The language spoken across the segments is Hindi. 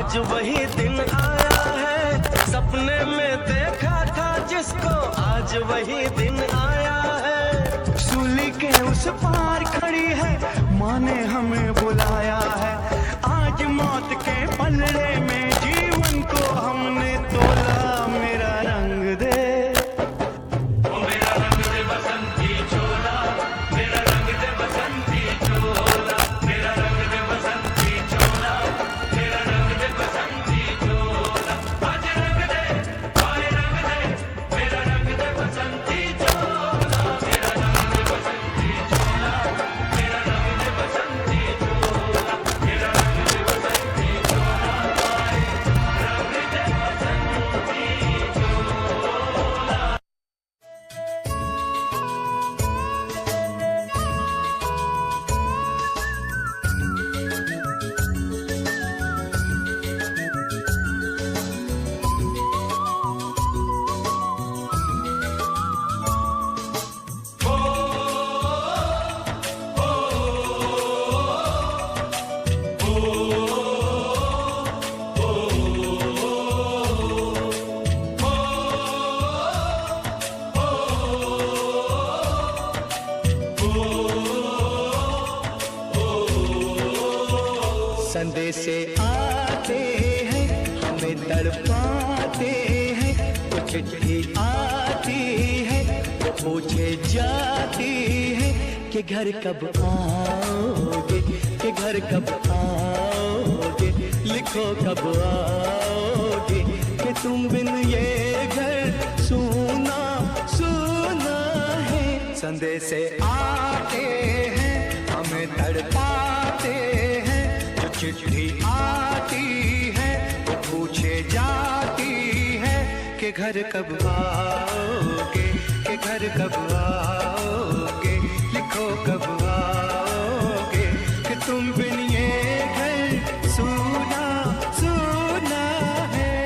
आज वही दिन आया है, सपने में देखा था जिसको, आज वही दिन आया है। सूली के उस पार खड़ी है, माँ ने हमें बुलाया है। आज मौत के पलड़े में जीवन को हमने तोला। मेरा रंग दे, मेरा रंग दे बसंती चोला, मेरा रंग दे बसंती चोला, मेरा रंग दे बसंती चोला, मेरा रंग दे बसंती चोला। आज रंग दे, आए रंग दे, मेरा रंग दे बसंती चोला, मेरा रंग दे बसंती चोला, मेरा रंग दे बसंती चोला, मेरा रंग दे बसंती चोला, आए रंग दे बसंती चोला। संदेशे आते हैं, हमें तड़पाते हैं, कुछ चिट्ठी आती है, पूछे जाती है कि घर कब आओगे, कि घर कब आओगे, लिखो कब आओगे, कि तुम बिन ये घर सूना सूना है। संदेशे आते हैं, हमें तड़पाते हैं, चिट्ठी आती है, वो पूछे जाती है कि घर कब आओगे, कि घर कब आओगे, लिखो कब आओगे, कि तुम बिन ये घर सूना सूना है।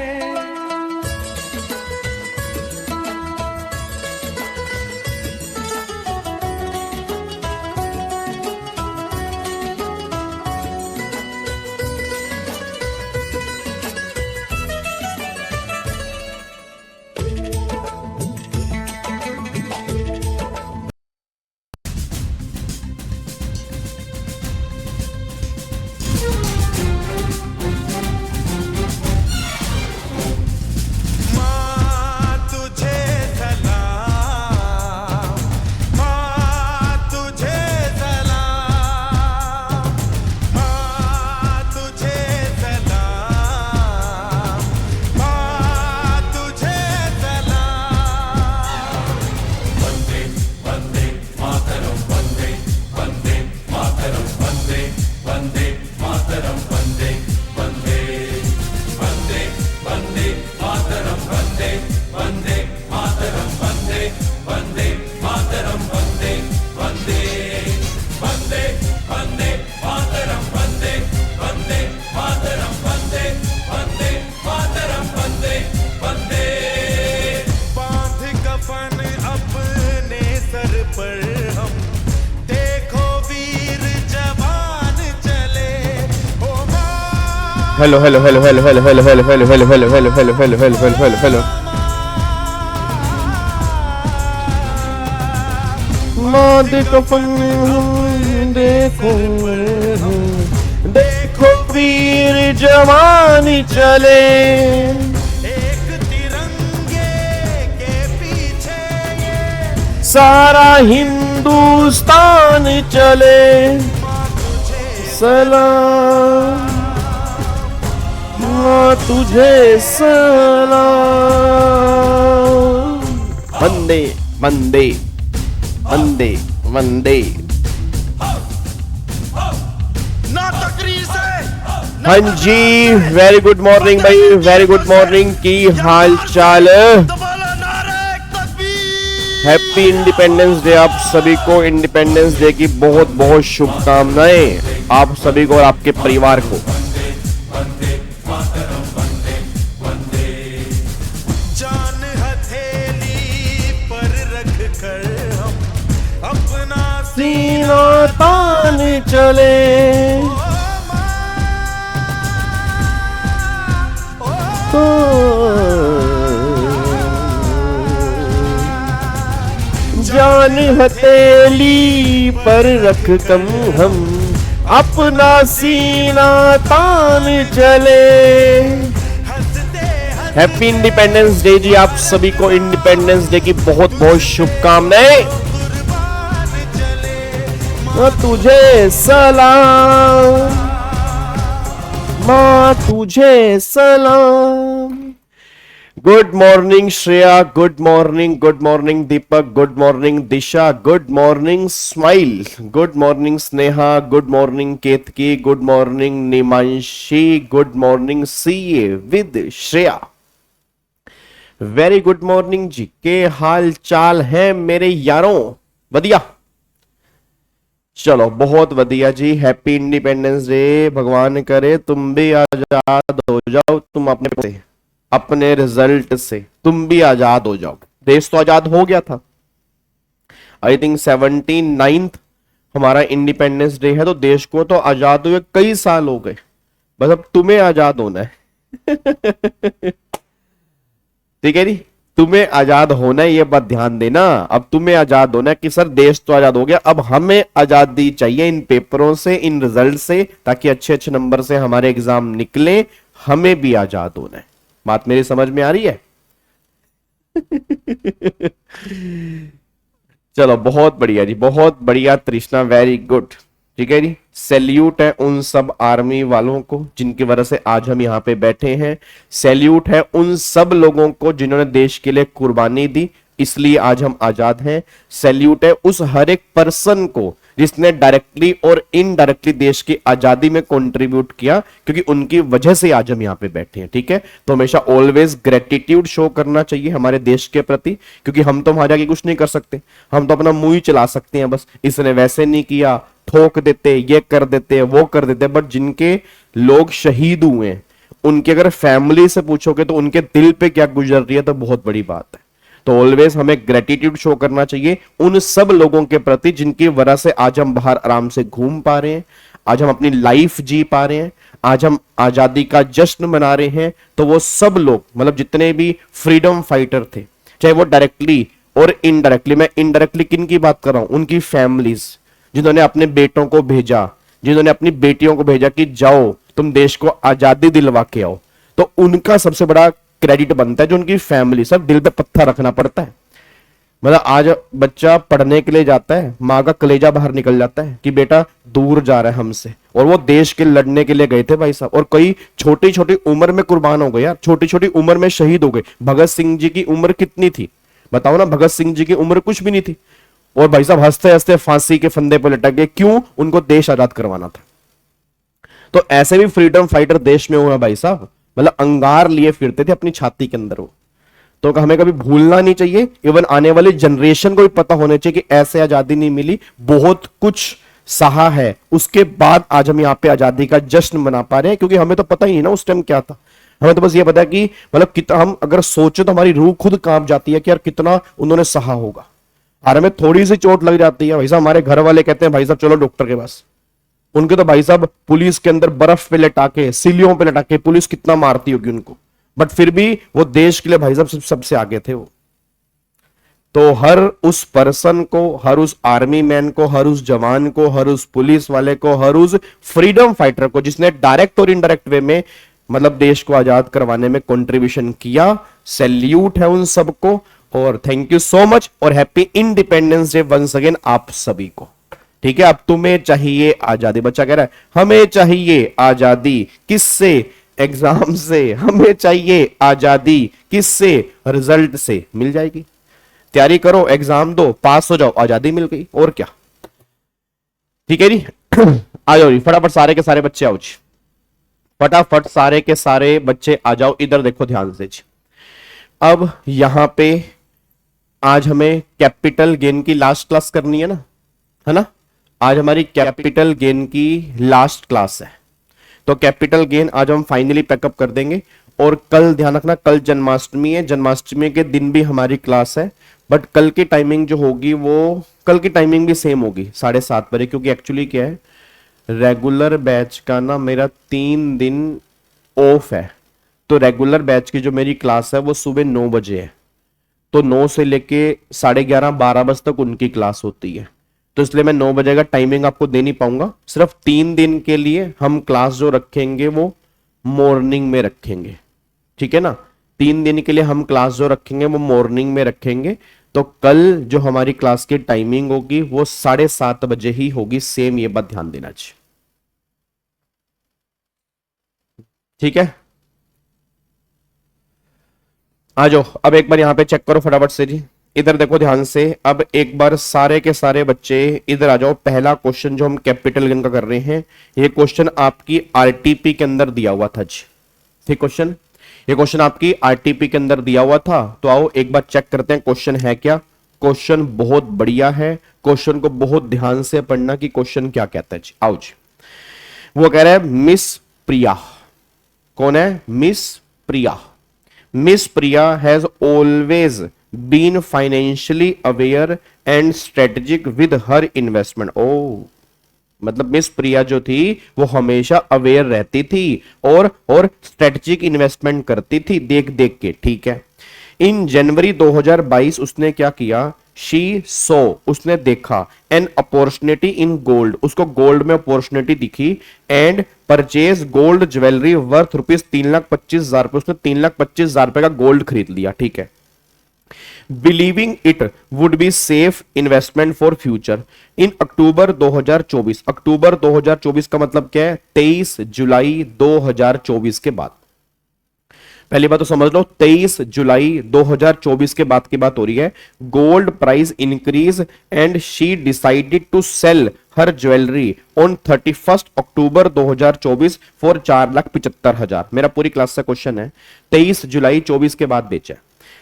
Hello, hello, hello, hello, hello, hello, hello, hello, hello, hello, hello, hello, hello, hello, hello, hello, hello. देखो वीर जवानी चले, एक तिरंगे के पीछे सारा हिंदुस्तान चले। सलाम तुझे सलाम। वंदे वंदे वंदे वंदे। हाँ जी, वेरी गुड मॉर्निंग भाई, वेरी गुड मॉर्निंग। की हाल चाल? हैप्पी इंडिपेंडेंस डे आप सभी को। इंडिपेंडेंस डे की बहुत बहुत शुभकामनाएं आप सभी को और आपके परिवार को। सीना तान चले, जान हथेली पर रख कम हम अपना सीना तान चले। हैप्पी इंडिपेंडेंस डे जी, आप सभी को इंडिपेंडेंस डे की बहुत बहुत शुभकामनाएं। तुझे सलाम माँ, तुझे सलाम। Good morning Shreya, good morning Deepak, good morning Disha, good morning smile, good morning Sneha, good morning Ketki, good morning Nimanshi, good morning CA with Shreya. Very good morning ji, के हाल चाल है मेरे यारों? बढ़िया, चलो बहुत बढ़िया जी। Happy independence day. भगवान करे तुम भी आजाद हो जाओ, तुम अपने रिजल्ट से तुम भी आजाद हो जाओ। देश तो आजाद हो गया था, आई थिंक 79th हमारा इंडिपेंडेंस डे है, तो देश को तो आजाद हुए कई साल हो गए, बस अब तुम्हें आजाद होना है। ठीक है जी, तुम्हें आजाद होना है, ये बात ध्यान देना। अब तुम्हें आजाद होना है कि सर देश तो आजाद हो गया, अब हमें आजादी चाहिए इन पेपरों से, इन रिजल्ट से, ताकि अच्छे अच्छे नंबर से हमारे एग्जाम निकले। हमें भी आजाद होना है। बात मेरी समझ में आ रही है? चलो बहुत बढ़िया जी, बहुत बढ़िया तृष्णा, वेरी गुड। ठीक है जी, सैल्यूट है उन सब आर्मी वालों को जिनकी वजह से आज हम यहाँ पे बैठे हैं। सैल्यूट है उन सब लोगों को जिन्होंने देश के लिए कुर्बानी दी, इसलिए आज हम आजाद हैं। सैल्यूट है उस हर एक पर्सन को जिसने डायरेक्टली और इनडायरेक्टली देश की आजादी में कंट्रीब्यूट किया, क्योंकि उनकी वजह से आज हम यहाँ पे बैठे हैं। ठीक है, तो हमेशा ऑलवेज ग्रेटिट्यूड शो करना चाहिए हमारे देश के प्रति, क्योंकि हम तो वहां जाके कुछ नहीं कर सकते, हम तो अपना मुंह ही चला सकते हैं बस। इसने वैसे नहीं किया, ठोक देते, ये कर देते, वो कर देते। बट जिनके लोग शहीद हुए हैं, उनके अगर फैमिली से पूछोगे तो उनके दिल पे क्या गुजर रही है, तो बहुत बड़ी बात है। तो ऑलवेज हमें ग्रेटिट्यूड शो करना चाहिए उन सब लोगों के प्रति जिनकी वजह से आज हम बाहर आराम से घूम पा रहे हैं, आज हम अपनी लाइफ जी पा रहे हैं, आज हम आजादी का जश्न मना रहे हैं। तो वो सब लोग, मतलब जितने भी फ्रीडम फाइटर थे, चाहे वो डायरेक्टली और इनडायरेक्टली, मैं इनडायरेक्टली किन की बात कर रहा हूं, उनकी फैमिलीज जिन्होंने अपने बेटों को भेजा, जिन्होंने अपनी बेटियों को भेजा कि जाओ तुम देश को आजादी दिलवा के आओ, तो उनका सबसे बड़ा क्रेडिट बनता है जो उनकी फैमिली। सब दिल पे पत्थर रखना पड़ता है। मतलब आज बच्चा पढ़ने के लिए जाता है, माँ का कलेजा बाहर निकल जाता है कि बेटा दूर जा रहा है हमसे, और वो देश के लड़ने के लिए गए थे भाई साहब, और कई छोटी छोटी उम्र में कुर्बान हो गए यार, छोटी छोटी उम्र में शहीद हो गए। भगत सिंह जी की उम्र कितनी थी बताओ ना? भगत सिंह जी की उम्र कुछ भी नहीं थी, और भाई साहब हंसते हंसते फांसी के फंदे पर लटक गए। क्यों? उनको देश आजाद करवाना था। तो ऐसे भी फ्रीडम फाइटर देश में हुआ भाई साहब, मतलब अंगार लिए फिरते थे अपनी छाती के अंदर वो। तो हमें कभी भूलना नहीं चाहिए, इवन आने वाली जनरेशन को भी पता होना चाहिए कि ऐसे आजादी नहीं मिली, बहुत कुछ सहा है, उसके बाद आज हम यहाँ पे आजादी का जश्न मना पा रहे हैं। क्योंकि हमें तो पता ही नहीं ना उस टाइम क्या था, हमें तो बस ये पता है कि मतलब कितना, हम अगर सोचे तो हमारी रूह खुद कांप जाती है कि यार कितना उन्होंने सहा होगा। और हमें थोड़ी सी चोट लग जाती है भाई साहब, हमारे घर वाले कहते हैं भाई साहब चलो डॉक्टर के पास। उनके तो भाई साहब पुलिस के अंदर बर्फ पे लटा के, सिलियों पे लटा के पुलिस कितना मारती होगी उनको, बट फिर भी वो देश के लिए भाई साहब सबसे आगे थे वो। तो हर उस पर्सन को, हर उस आर्मी मैन को, हर उस जवान को, हर उस पुलिस वाले को, हर उस फ्रीडम फाइटर को जिसने डायरेक्ट और इनडायरेक्ट वे में मतलब देश को आजाद करवाने में कंट्रीब्यूशन किया, सैल्यूट है उन सबको, और थैंक यू सो मच, और happy independence Day once again आप सभी को। ठीक है, अब तुम्हें चाहिए आजादी। बच्चा कह रहा है हमें चाहिए आजादी, किससे? एग्जाम से। हमें चाहिए आजादी, किससे? रिजल्ट से। मिल जाएगी, तैयारी करो, एग्जाम दो, पास हो जाओ, आजादी मिल गई, और क्या। ठीक है जी, आ जाओ जी फटाफट, सारे के सारे बच्चे आओ जी, फटाफट सारे के सारे बच्चे आ जाओ। इधर देखो ध्यान से जी। अब यहां पे आज हमें कैपिटल गेन की लास्ट क्लास करनी है ना? आज हमारी कैपिटल गेन की लास्ट क्लास है, तो कैपिटल गेन आज हम फाइनली पैकअप कर देंगे। और कल ध्यान रखना, कल जन्माष्टमी है, जन्माष्टमी के दिन भी हमारी क्लास है, बट कल की टाइमिंग जो होगी वो, कल की टाइमिंग भी सेम होगी 7:30 बजे, क्योंकि एक्चुअली क्या है, रेगुलर बैच का ना मेरा 3 दिन ऑफ है, तो रेगुलर बैच की जो मेरी क्लास है वो सुबह 9 बजे है, तो 9 से लेके 11:30 12 बजे तक उनकी क्लास होती है। तो इसलिए मैं 9 बजे का टाइमिंग आपको दे नहीं पाऊंगा। सिर्फ 3 दिन के लिए हम क्लास जो रखेंगे वो मॉर्निंग में रखेंगे, ठीक है ना। 3 दिन के लिए हम क्लास जो रखेंगे वो मॉर्निंग में रखेंगे। तो कल जो हमारी क्लास की टाइमिंग होगी वो 7:30 बजे ही होगी, सेम, ये बात ध्यान देना चाहिए, ठीक है। आ जाओ, अब एक बार यहां पे चेक करो फटाफट से जी, इधर देखो ध्यान से। अब एक बार सारे के सारे बच्चे इधर आ जाओ। पहला क्वेश्चन जो हम कैपिटल गेन का कर रहे हैं, ये क्वेश्चन आपकी आरटीपी के अंदर दिया हुआ था जी, ठीक क्वेश्चन। ये क्वेश्चन आपकी आरटीपी के अंदर दिया हुआ था। तो आओ एक बार चेक करते हैं क्वेश्चन है क्या। क्वेश्चन बहुत बढ़िया है, क्वेश्चन को बहुत ध्यान से पढ़ना कि क्वेश्चन क्या कहता है जी। आओ जी, वो कह रहा है मिस प्रिया, कौन है? Miss Priya. Miss Priya has always been financially aware and strategic with her investment. Oh, मतलब मिस प्रिया जो थी वो हमेशा अवेयर रहती थी और स्ट्रेटेजिक इन्वेस्टमेंट करती थी देख देख के, ठीक है। इन जनवरी 2022 उसने क्या किया? शी सो, उसने देखा, एन अपॉर्चुनिटी इन गोल्ड, उसको गोल्ड में अपॉर्चुनिटी दिखी, and purchase gold jewellery worth ₹3,25,000, उसने 3,25,000 रुपए का गोल्ड खरीद लिया, ठीक है। Believing it would be safe investment for future in October 2024। October 2024 का मतलब क्या है? 23 जुलाई 2024 के बाद। पहली बात तो समझ लो, 23 जुलाई 2024 के बाद की बात हो रही है। Gold price increase and she decided to sell her jewellery on 31 October 2024 for 4,75,000। मेरा पूरी क्लास से क्वेश्चन है, 23 जुलाई 24 के बाद बेचा है।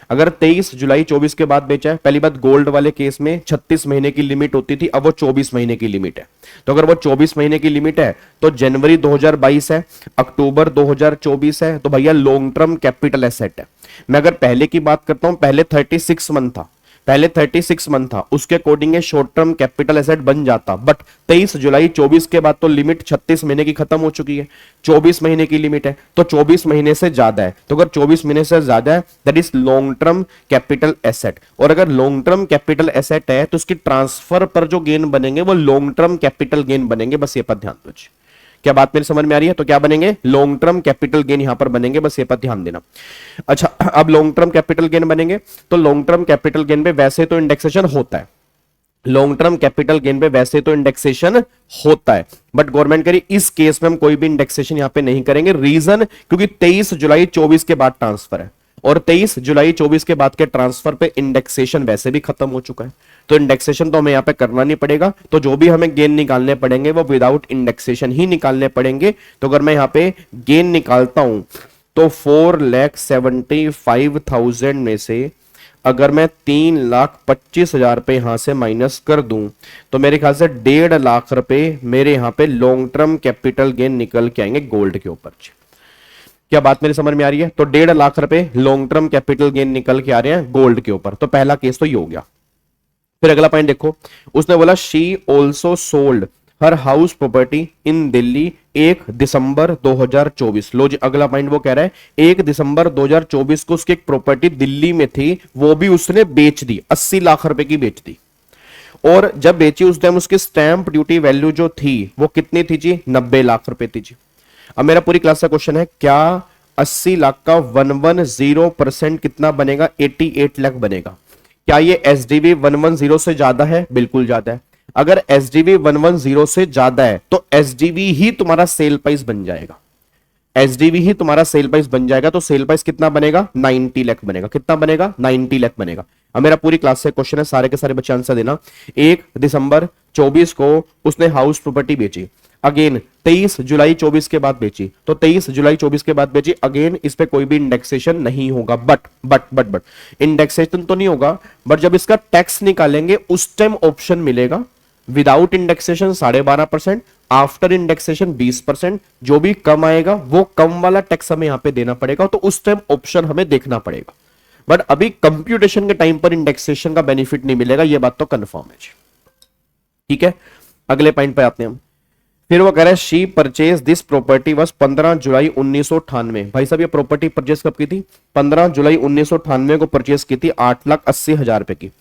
अगर 23 जुलाई 24 के बाद बेचा है, पहली बात गोल्ड वाले केस में 36 महीने की लिमिट होती थी, अब वो 24 महीने की लिमिट है। तो अगर वो 24 महीने की लिमिट है तो जनवरी 2022 है, अक्टूबर 2024 है, तो भैया लॉन्ग टर्म कैपिटल एसेट है। मैं अगर पहले की बात करता हूं, पहले 36 मंथ था, पहले 36 मंथ था, उसके according short term capital asset बन जाता। बट 23 जुलाई 24 के बाद तो लिमिट 36 महीने की खत्म हो चुकी है, 24 महीने की लिमिट है, तो 24 महीने से ज्यादा है। तो अगर 24 महीने से ज्यादा है that is long term capital asset. और अगर लॉन्ग टर्म कैपिटल एसेट है तो उसकी ट्रांसफर पर जो गेन बनेंगे वो लॉन्ग टर्म कैपिटल गेन बनेंगे। बस ये पर ध्यान दो। क्या बात मेरी समझ में आ रही है? तो क्या बनेंगे? लॉन्ग टर्म कैपिटल गेन यहां पर बनेंगे, बस ये पर ध्यान देना। अच्छा, अब लॉन्ग टर्म कैपिटल गेन बनेंगे तो लॉन्ग टर्म कैपिटल गेन पे वैसे तो इंडेक्सेशन होता है, लॉन्ग टर्म कैपिटल गेन पे वैसे तो इंडेक्सेशन होता है, बट गवर्नमेंट करी इस केस में हम कोई भी इंडेक्सेशन यहां पे नहीं करेंगे। रीजन, क्योंकि 23 जुलाई 24 के बाद ट्रांसफर है और 23 जुलाई 24 के बाद के ट्रांसफर पे इंडेक्सेशन वैसे भी खत्म हो चुका है, तो इंडेक्सेशन तो हमें यहां पे करना नहीं पड़ेगा। तो जो भी हमें गेन निकालने पड़ेंगे वो विदाउट इंडेक्सेशन ही निकालने पड़ेंगे। तो अगर मैं यहां पे गेन निकालता हूं तो 4,75,000 में से अगर मैं 3,25,000 रुपए यहां से माइनस कर दूं तो मेरे ख्याल से 1.5 लाख रुपए मेरे यहां पे लॉन्ग टर्म कैपिटल गेन निकल के आएंगे गोल्ड के ऊपर। क्या बात मेरी समझ में आ रही है? तो 1.5 लाख रुपए लॉन्ग टर्म कैपिटल गेन निकल के आ रहे हैं गोल्ड के ऊपर। तो पहला केस तो ये हो गया। फिर अगला पॉइंट देखो, उसने बोला she also sold her house property in Delhi 1 दिसंबर 2024। लो जी, अगला पॉइंट वो कह रहा है 1 दिसंबर 2024 को उसकी एक प्रॉपर्टी दिल्ली में थी, वो भी उसने बेच दी, 80 लाख रुपए की बेच दी। और जब बेची उस टाइम उसकी स्टैंप ड्यूटी वैल्यू जो थी वो कितनी थी जी? 90 लाख रुपए थी जी। अब मेरा पूरी क्लास का क्वेश्चन है, क्या 80 लाख का 110% कितना बनेगा? 88 लाख बनेगा। क्या ये एसडीवी 110 से ज्यादा है? बिल्कुल ज्यादा है। अगर एसडीवी 110 से ज्यादा है तो एसडीवी ही तुम्हारा सेल प्राइस बन जाएगा, एसडीवी ही तुम्हारा सेल प्राइस बन जाएगा। तो सेल प्राइस कितना बनेगा? 90 लाख बनेगा। कितना बनेगा? 90 लाख बनेगा। अब मेरा पूरी क्लास से क्वेश्चन है, सारे के सारे बच्चे आंसर देना। 1 दिसंबर 24 को उसने हाउस प्रॉपर्टी बेची, अगेन 23 जुलाई 24 के बाद बेची, तो 23 जुलाई 24 के बाद बेची, अगेन इस पे कोई भी इंडेक्सेशन नहीं होगा। बट इंडेक्सेशन तो नहीं होगा, बट जब इसका टैक्स निकालेंगे उस टाइम ऑप्शन मिलेगा विदाउट इंडेक्सेशन 12.5%, आफ्टर इंडेक्सेशन 20%। जो भी कम आएगा वो कम वाला टैक्स हमें यहां पे देना पड़ेगा, तो उस टाइम ऑप्शन हमें देखना पड़ेगा। बट अभी कंप्यूटेशन के टाइम पर इंडेक्सेशन का बेनिफिट नहीं मिलेगा, यह बात तो कंफर्म है। ठीक है, अगले पॉइंट पे आते हैं हम। फिर वो कह रहा है शी परचेज दिस प्रॉपर्टी बस 15 जुलाई 1998। भाई साहब ये प्रॉपर्टी परचेज कब की थी? 15 जुलाई 1998 को परचेज की थी 8,80,000 रुपए की।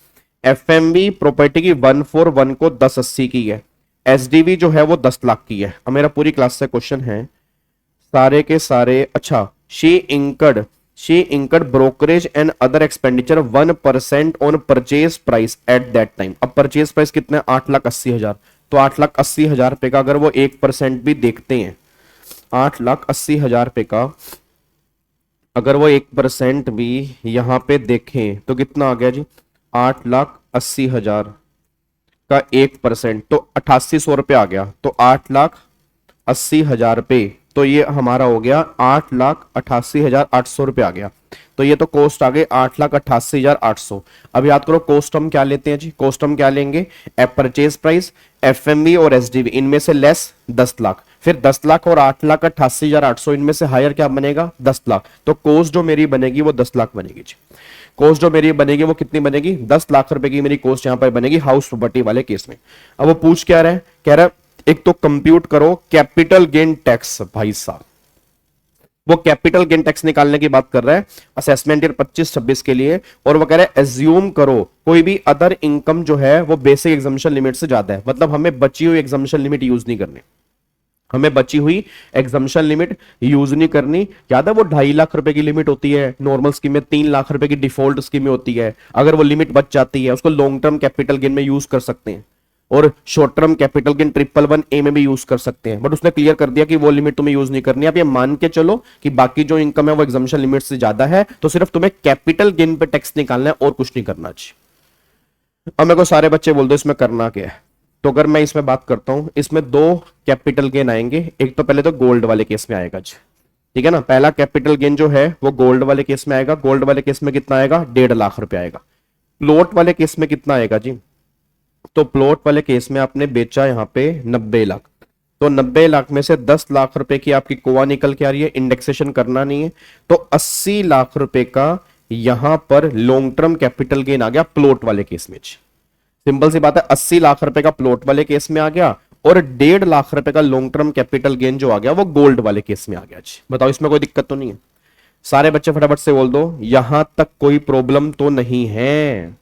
एफएमवी प्रॉपर्टी की 141 को 1080 की है। एसडीवी जो है वो 10 लाख की है। अब मेरा पूरी क्लास से क्वेश्चन है सारे के सारे। अच्छा, she incurred brokerage and other expenditure 1% on purchase price at that time. अब परचेज प्राइस कितना है? 8,80,000। तो 8,80,000 रुपए का अगर वो 1% भी देखते हैं, 8,80,000 रुपए का अगर वो 1% भी यहां पे देखें तो कितना आ गया जी? 8,80,000 का 1% तो 8,800 रुपये आ गया। तो 8,80,000 रुपये तो ये हमारा हो गया 8,88,800 रुपये आ गया। तो ये तो कॉस्ट आ गई 8,88,800। अब याद करो कॉस्ट हम क्या लेते हैं जी? कॉस्ट हम क्या लेंगे? परचेज प्राइस, एफएमवी और एसडीवी, इनमें से लेस 10 लाख। फिर 10 लाख और 8,88,800 इनमें से हायर क्या बनेगा? 10 लाख। तो कॉस्ट जो मेरी बनेगी वो 10 लाख बनेगी जी। कॉस्ट जो मेरी बनेगी वो कितनी बनेगी? 10 लाख रुपए की मेरी कॉस्ट यहां पर बनेगी हाउस प्रॉपर्टी वाले केस में। अब वो पूछ क्या रहा है? कह रहा है एक तो कंप्यूट करो कैपिटल गेन टैक्स। भाई साहब वो कैपिटल गेन टैक्स निकालने की बात कर रहा है असेसमेंट ईयर 25-26 के लिए। और वो कह रहा है एज्यूम करो कोई भी अदर इनकम जो है वो बेसिक एग्जम्पशन लिमिट से ज्यादा है। मतलब हमें बची हुई एग्जम्पशन लिमिट यूज नहीं करनी, हमें बची हुई एग्जम्पशन लिमिट यूज नहीं करनी। याद है वो 2.5 लाख रुपए की लिमिट होती है नॉर्मल स्कीम में, 3 लाख रुपए की डिफॉल्ट स्कीम में होती है। अगर वो लिमिट बच जाती है उसको लॉन्ग टर्म कैपिटल गेन में यूज कर सकते हैं और short term capital gain 111A में भी यूज कर सकते हैं। बट उसने क्लियर कर दिया कि वो लिमिट तुम्हें यूज नहीं करनी। आप ये मान के चलो कि बाकी जो इनकम है वो एग्जम्पशन लिमिट से ज्यादा है, तो सिर्फ तुम्हें कैपिटल गेन पे टैक्स निकालना है और कुछ नहीं करना चाहिए। अब मेरे को सारे बच्चे बोल दो इसमें करना क्या है? तो अगर मैं इसमें बात करता हूं, इसमें 2 कैपिटल गेन आएंगे। एक तो पहले तो गोल्ड वाले केस में आएगा जी, ठीक है ना। पहला कैपिटल गेन जो है वो गोल्ड वाले केस में आएगा। गोल्ड वाले केस में कितना आएगा? 1.5 लाख रुपए आएगा। प्लॉट वाले केस में कितना आएगा जी? तो प्लॉट वाले केस में आपने बेचा यहां पे 90 लाख, तो 90 लाख में से 10 लाख रुपए की आपकी कोवा निकल के आ रही है, इंडेक्सेशन करना नहीं है। तो 80 लाख रुपए का यहां पर लॉन्ग टर्म कैपिटल गेन आ गया प्लॉट वाले केस में। सिंपल सी बात है, 80 लाख रुपए का प्लॉट वाले केस में आ गया और 1.5 लाख रुपए का लॉन्ग टर्म कैपिटल गेन जो आ गया वो गोल्ड वाले केस में आ गया जी। बताओ इसमें कोई दिक्कत तो नहीं है? सारे बच्चे फटाफट से बोल दो यहां तक कोई प्रॉब्लम तो नहीं है।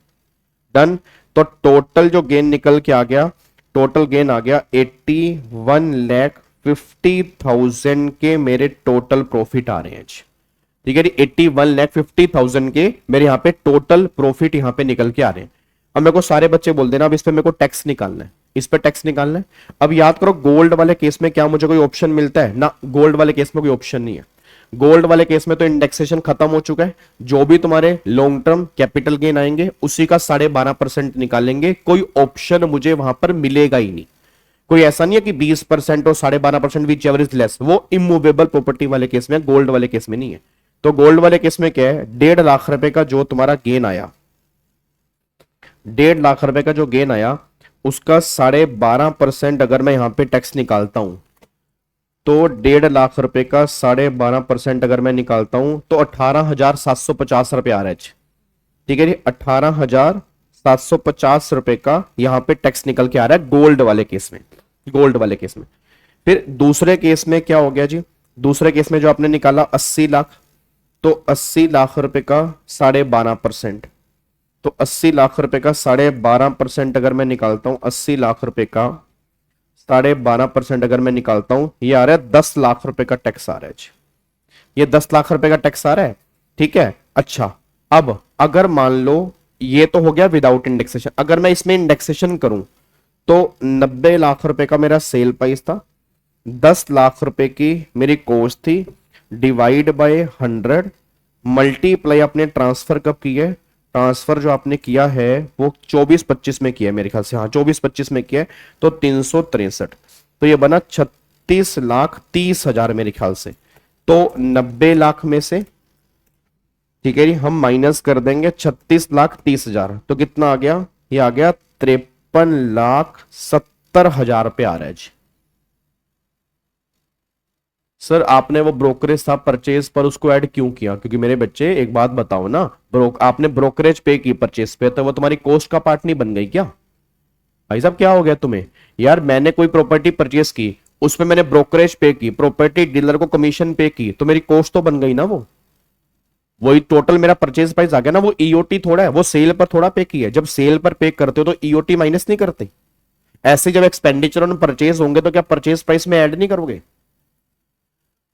डन। तो टोटल जो गेन निकल के आ गया, टोटल गेन आ गया 81,50,000 के मेरे टोटल प्रॉफिट आ रहे हैं जी। ठीक है जी, 81,50,000 के मेरे यहां पे टोटल प्रॉफिट यहां पे निकल के आ रहे हैं। अब मेरे को सारे बच्चे बोल देना अब इस पे मेरे को टैक्स निकालना है, इस पे टैक्स निकालना है। अब याद करो गोल्ड वाले केस में क्या मुझे कोई ऑप्शन मिलता है ना? गोल्ड वाले केस में कोई ऑप्शन नहीं है। गोल्ड वाले केस में तो इंडेक्सेशन खत्म हो चुका है। जो भी तुम्हारे लॉन्ग टर्म कैपिटल गेन आएंगे उसी का 12.5% निकालेंगे। कोई ऑप्शन मुझे वहां पर मिलेगा ही नहीं। कोई ऐसा नहीं है कि 20% और 12.5% विच एवर इज लेस। वो इमूवेबल प्रॉपर्टी वाले केस में, गोल्ड वाले केस में नहीं है। तो गोल्ड वाले केस में क्या है? 1.5 लाख रुपए का जो तुम्हारा गेन आया, 1.5 लाख रुपए का जो गेन आया उसका 12.5% अगर मैं यहां पे टैक्स निकालता हूं तो 1.5 लाख रुपए का 12.5% अगर मैं निकालता हूं तो 18,750 रुपए आ रहा है। ठीक है जी, 18,750 रुपए का यहां पे टैक्स निकल के आ रहा है गोल्ड वाले केस में, गोल्ड वाले केस में। फिर दूसरे केस में क्या हो गया जी? दूसरे केस में जो आपने निकाला 80 लाख, तो 80 लाख रुपए का 12.5%, तो 80 लाख रुपए का 12.5% अगर मैं निकालता हूं, 80 लाख रुपए का 12.5% अगर मैं निकालता हूं, ये आ रहा है 10 लाख रुपए का टैक्स आ रहा है जी। ये 10 लाख रुपए का टैक्स आ रहा है। ठीक है, अच्छा अब अगर मान लो ये तो हो गया विदाउट इंडेक्सेशन, अगर मैं इसमें इंडेक्सेशन करूं तो 90 लाख रुपए का मेरा सेल प्राइस था, 10 लाख रुपए की मेरी कॉस्ट थी, डिवाइड बाय 100, मल्टीप्लाई अपने ट्रांसफर कब की है? ट्रांसफर जो आपने किया है वो 24-25 में किया है मेरे ख्याल से, हाँ 24-25 में किया है, तो 363, तो ये बना 36,30,000 मेरे ख्याल से। तो 90 लाख में से, ठीक है जी, हम माइनस कर देंगे 36,30,000, तो कितना आ गया? ये आ गया 53,70,000 रुपए आ रहा है जी। सर आपने वो ब्रोकरेज था परचेज पर, उसको ऐड क्यों किया? क्योंकि मेरे बच्चे एक बात बताओ ना, आपने ब्रोकरेज पे की परचेज पे, तो वो तुम्हारी कॉस्ट का पार्ट नहीं बन गई क्या? भाई साहब क्या हो गया तुम्हें? यार मैंने कोई प्रॉपर्टी परचेज की, उसमें मैंने ब्रोकरेज पे की, प्रॉपर्टी डीलर को कमीशन पे की, तो मेरी कॉस्ट तो बन गई ना, वो वही टोटल मेरा परचेज प्राइस आ गया ना। वो ईओटी थोड़ा है, वो सेल पर थोड़ा पे की है। जब सेल पर पे करते हो तो ईओटी माइनस नहीं करते। ऐसे जब एक्सपेंडिचर और परचेज होंगे तो क्या परचेज प्राइस में ऐड नहीं करोगे?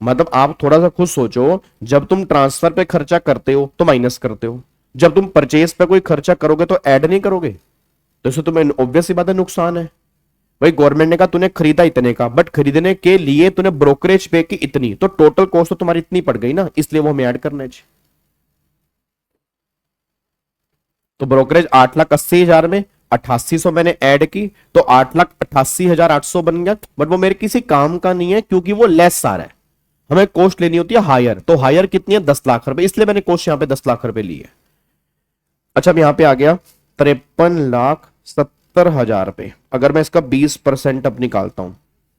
मतलब आप थोड़ा सा खुद सोचो, जब तुम ट्रांसफर पे खर्चा करते हो तो माइनस करते हो, जब तुम परचेज पे कोई खर्चा करोगे तो ऐड नहीं करोगे। तो इससे तुम्हें ऑब्वियस सी बात है नुकसान है। भाई गवर्नमेंट ने कहा तूने खरीदा इतने का, बट खरीदने के लिए तूने ब्रोकरेज पे की इतनी, तो टोटल कॉस्ट तो तुम्हारी इतनी पड़ गई ना, इसलिए वो हमें ऐड करना चाहिए। तो ब्रोकरेज 8,80,000 में 8800 मैंने ऐड की, तो 8,88,800 बन गया। बट वो मेरे किसी काम का नहीं है, क्योंकि वो लेस आ रहा है। हमें कॉस्ट लेनी होती है हायर, तो हायर कितनी है 10 लाख रुपए, इसलिए मैंने कॉस्ट यहां पे 10 लाख रुपए ली है। अच्छा अब यहां पे आ गया 53,70,000 रुपए। अगर मैं इसका 20% अब निकालता हूं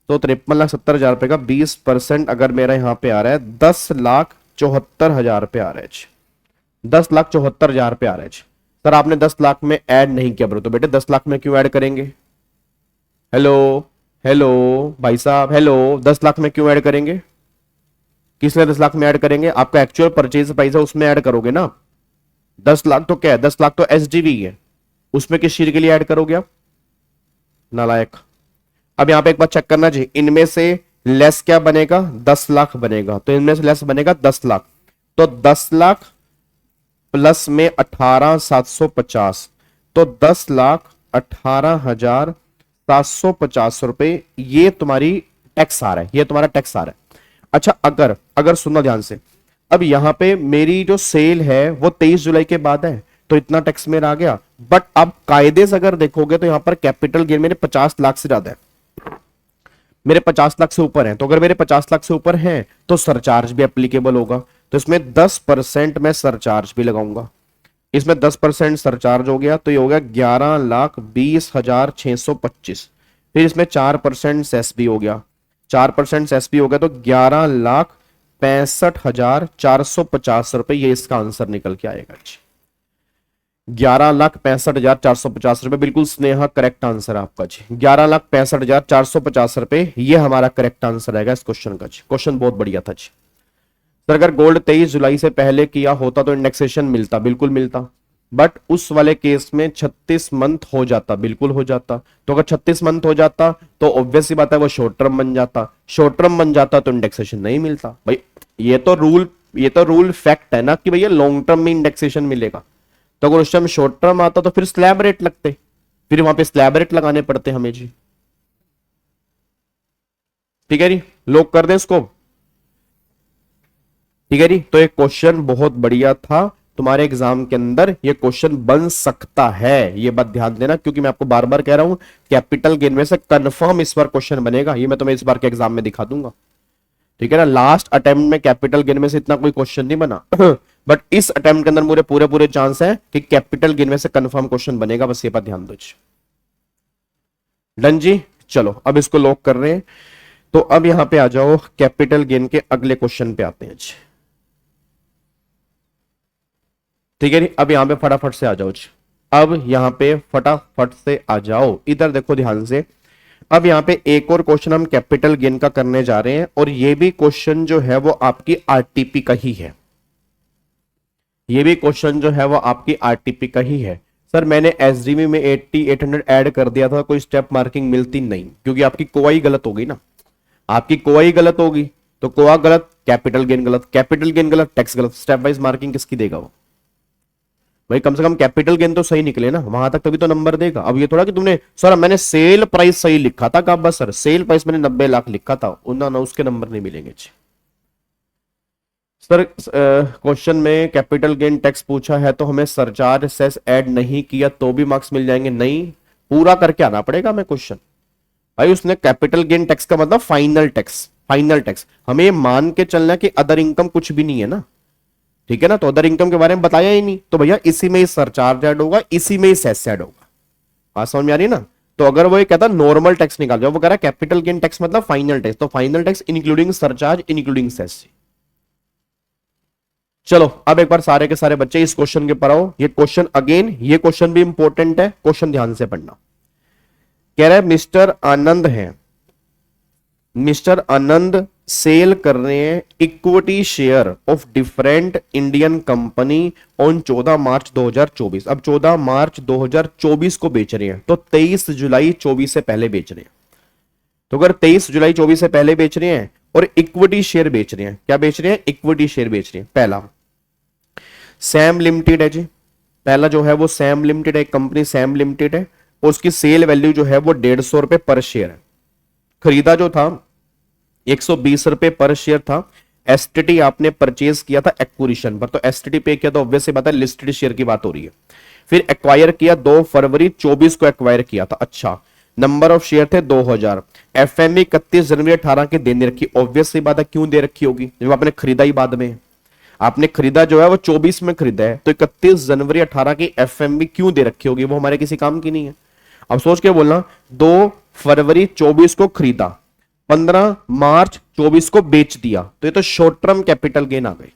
तो 53,70,000 रुपए का 20% अगर मेरा यहां पे आ रहा है 10,74,000 रुपए आ रहा है। 10,74,000 रुपए आ रहा है। सर आपने 10 लाख में ऐड नहीं किया ब्रो, तो बेटे 10 लाख में क्यों ऐड करेंगे? हेलो हेलो भाई साहब, हेलो, 10 लाख में क्यों ऐड करेंगे? किस लिए 10 लाख में ऐड करेंगे? आपका एक्चुअल परचेज प्राइस है उसमें ऐड करोगे ना। 10 लाख तो क्या है, 10 लाख तो एसडीवी है, उसमें किस चीज के लिए ऐड करोगे आप? नालायक। अब यहां पे एक बात चेक करना चाहिए, इनमें से लेस क्या बनेगा? 10 लाख बनेगा, तो इनमें से लेस बनेगा 10 लाख। तो 10 लाख प्लस में 18,750, तो 10,18,750 रुपए ये तुम्हारी टैक्स आ रहा है, ये तुम्हारा टैक्स आ रहा है। अच्छा अगर अगर सुनना ध्यान से, अब यहां पे मेरी जो सेल है वो 23 जुलाई के बाद है, तो इतना टैक्स मेरा आ गया। बट अब कायदे से अगर देखोगे तो यहां पर कैपिटल गेन मेरे 50 लाख से ज्यादा है, मेरे 50 लाख से ऊपर है। तो अगर मेरे 50 लाख से ऊपर है तो सरचार्ज भी एप्लीकेबल होगा, तो इसमें 10% मैं सरचार्ज भी लगाऊंगा। इसमें 10% सरचार्ज हो गया, तो ये हो गया 11,20,625। फिर इसमें 4% सेस भी हो गया, 4% सेस भी हो गया, तो 11,65,450 रुपए ये इसका आंसर निकल के आएगा। 11,65,450 रुपए, बिल्कुल स्नेहा करेक्ट आंसर आपका जी। 11,65,450 रुपए ये हमारा करेक्ट आंसर आएगा इस क्वेश्चन का जी। क्वेश्चन बहुत बढ़िया था जी। सर अगर गोल्ड 23 जुलाई से पहले किया होता तो इंडेक्सेशन मिलता? बिल्कुल मिलता, बट उस वाले केस में 36 मंथ हो जाता, बिल्कुल हो जाता। तो अगर 36 मंथ हो जाता तो ऑब्वियस सी बात है वो शॉर्ट टर्म बन जाता, शॉर्ट टर्म बन जाता तो इंडेक्सेशन नहीं मिलता। भाई ये तो रूल फैक्ट है ना कि भैया लॉन्ग टर्म में इंडेक्सेशन मिलेगा। तो अगर उस टाइम शॉर्ट टर्म आता तो फिर स्लैब रेट लगते, फिर वहां पे स्लैब रेट लगाने पड़ते हमें जी। ठीक है जी, लोग कर दें इसको। ठीक है जी, तो एक क्वेश्चन बहुत बढ़िया था, तुम्हारे एग्जाम के अंदर ये क्वेश्चन बन सकता है, ये बात ध्यान देना, क्योंकि मैं आपको बार बार कह रहा हूं कैपिटल गेन में से कंफर्म इस बार क्वेश्चन बनेगा, ये मैं तुम्हें इस बार के एग्जाम में दिखा दूंगा। ठीक है ना, लास्ट अटेम्प्ट में कैपिटल गेन में से इतना कोई क्वेश्चन नहीं बना बट इस अटेम्प्ट के अंदर मुझे पूरे पूरे चांस है कि कैपिटल गेन में से कंफर्म क्वेश्चन बनेगा, बस ये बात ध्यान दो। डन जी, चलो अब इसको लॉक कर रहे हैं। तो अब यहां पे आ जाओ, कैपिटल गेन के अगले क्वेश्चन पे आते हैं। ठीक है, अब यहां पे फटाफट से आ जाओ जी। अब यहां पे फटाफट से आ जाओ, इधर देखो ध्यान से। अब यहां पे एक और क्वेश्चन हम कैपिटल गेन का करने जा रहे हैं, और ये भी क्वेश्चन जो है वो आपकी आरटीपी का ही है। ये भी क्वेश्चन जो है वो आपकी आरटीपी का ही है। सर मैंने एसडीमी में 80-800 ऐड कर दिया था, कोई स्टेप मार्किंग मिलती नहीं, क्योंकि आपकी कोई गलत होगी ना, आपकी कोई गलत होगी, तो कोआ गलत, कैपिटल गेन गलत, कैपिटल गेन गलत, टैक्स गलत, स्टेप वाइज मार्किंग किसकी देगा वो? भाई कम से कम कैपिटल गेन तो सही निकले ना, वहां तक तभी तो नंबर देगा। अब ये थोड़ा कि तुमने सर मैंने सेल प्राइस सही लिखा था, कहा बस सर सेल प्राइस मैंने 90 लाख लिखा था, ना उसके नंबर नहीं मिलेंगे। सर क्वेश्चन में कैपिटल गेन टैक्स पूछा है तो हमें सरचार्ज सेस ऐड नहीं किया तो भी मार्क्स मिल जाएंगे? नहीं, पूरा करके आना पड़ेगा हमें क्वेश्चन। भाई उसने कैपिटल गेन टैक्स का मतलब फाइनल टैक्स, फाइनल टैक्स हमें मान के चलना कि अदर इनकम कुछ भी नहीं है ना। ठीक है ना, तो अदर इनकम के बारे में बताया ही नहीं, तो भैया इसी में ही सरचार्ज ऐड होगा, इसी में ही सेस ऐड होगा। बात समझ में आ रही ना? तो अगर वो ये कहता नॉर्मल टैक्स निकाल जाओ, वो कह रहा है कैपिटल गेन टैक्स मतलब फाइनल टैक्स, तो final tax including surcharge including cess. चलो अब एक बार सारे के सारे बच्चे इस क्वेश्चन के पर आओ। ये क्वेश्चन अगेन, ये क्वेश्चन भी इंपॉर्टेंट है, क्वेश्चन ध्यान से पढ़ना। कह रहा है मिस्टर आनंद है, मिस्टर आनंद सेल कर रहे हैं equity share of different Indian company on 14 मार्च 2024। अब 14 मार्च 2024 को बेच रहे हैं, तो 23 जुलाई 24 से पहले बेच रहे हैं। तो अगर 23 जुलाई 24 से पहले बेच रहे हैं और इक्विटी शेयर बेच रहे हैं, क्या बेच रहे हैं? इक्विटी शेयर बेच रहे हैं। पहला सैम लिमिटेड है जी, पहला जो है वो सैम लिमिटेड है, कंपनी सैम लिमिटेड है, उसकी सेल वैल्यू जो है वो 150 रुपए पर शेयर है। खरीदा जो था 120 रुपए पर शेयर था। एसटीटी आपने परचेज किया था एक्विजिशन पर, तो एसटीटी पे किया, तो ऑब्वियस सी बात है लिस्टेड शेयर की बात हो रही है। फिर एक्वायर किया 2 फरवरी 24 को एक्वायर किया था। अच्छा, नंबर ऑफ शेयर थे 2000। एफएमई 31 जनवरी 18 के देने रखी, ऑब्वियस सी बात है क्यों दे रखी होगी जब आपने खरीदा ही बाद में। आपने खरीदा जो है वो 24 में खरीदा है, तो 31 जनवरी 18 की एफएमई क्यों दे रखी होगी? वो हमारे किसी काम की नहीं है। अब सोच के बोलना, 2 फरवरी 24 को खरीदा, 15 मार्च 24 को बेच दिया, तो ये तो शॉर्ट टर्म कैपिटल गेन आ गई।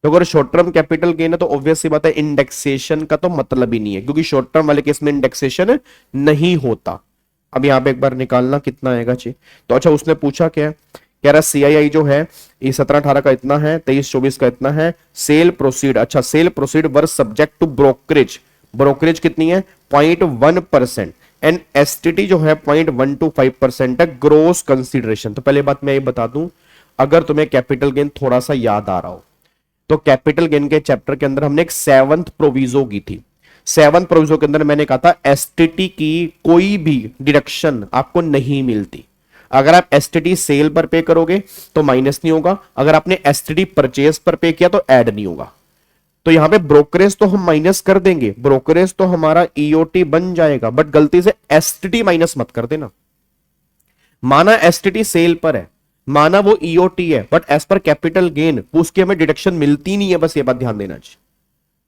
तो अगर शॉर्ट टर्म कैपिटल गेन है तो ऑब्वियस सी बात है इंडेक्सेशन का तो मतलब ही नहीं है, क्योंकि शॉर्ट टर्म वाले केस में इंडेक्सेशन नहीं होता। अब यहां पे एक बार निकालना कितना आएगा जी। तो अच्छा, उसने पूछा क्या, कह रहा सीआईआई जो है ये 17-18 का इतना है, 23-24 का इतना है। सेल प्रोसीड, अच्छा sale proceed were subject to brokerage, brokerage कितनी है? 0.1%। एंड एसटीटी जो है 0.125% है ग्रोस कंसीडरेशन। तो पहले बात मैं ये बता दूं, अगर तुम्हें कैपिटल गेन थोड़ा सा याद आ रहा हो, तो कैपिटल गेन के चैप्टर के अंदर हमने एक 7th प्रोविजो की थी। 7th प्रोविजो के अंदर मैंने कहा था एसटीटी की कोई भी डिडक्शन आपको नहीं मिलती। अगर आप एसटीटी सेल पर पे करोगे तो माइनस नहीं होगा, अगर आपने एसटीटी परचेज पर पे किया तो ऐड नहीं होगा। तो यहां पे ब्रोकरेज तो हम माइनस कर देंगे, ब्रोकरेज तो हमारा ईओटी बन जाएगा, बट गलती से एसटीटी माइनस मत कर देना। माना एसटीटी सेल पर है, माना वो ईओटी है, but as per capital gain उसकी हमें डिडक्शन मिलती नहीं है, बस ये बात ध्यान देना चाहिए।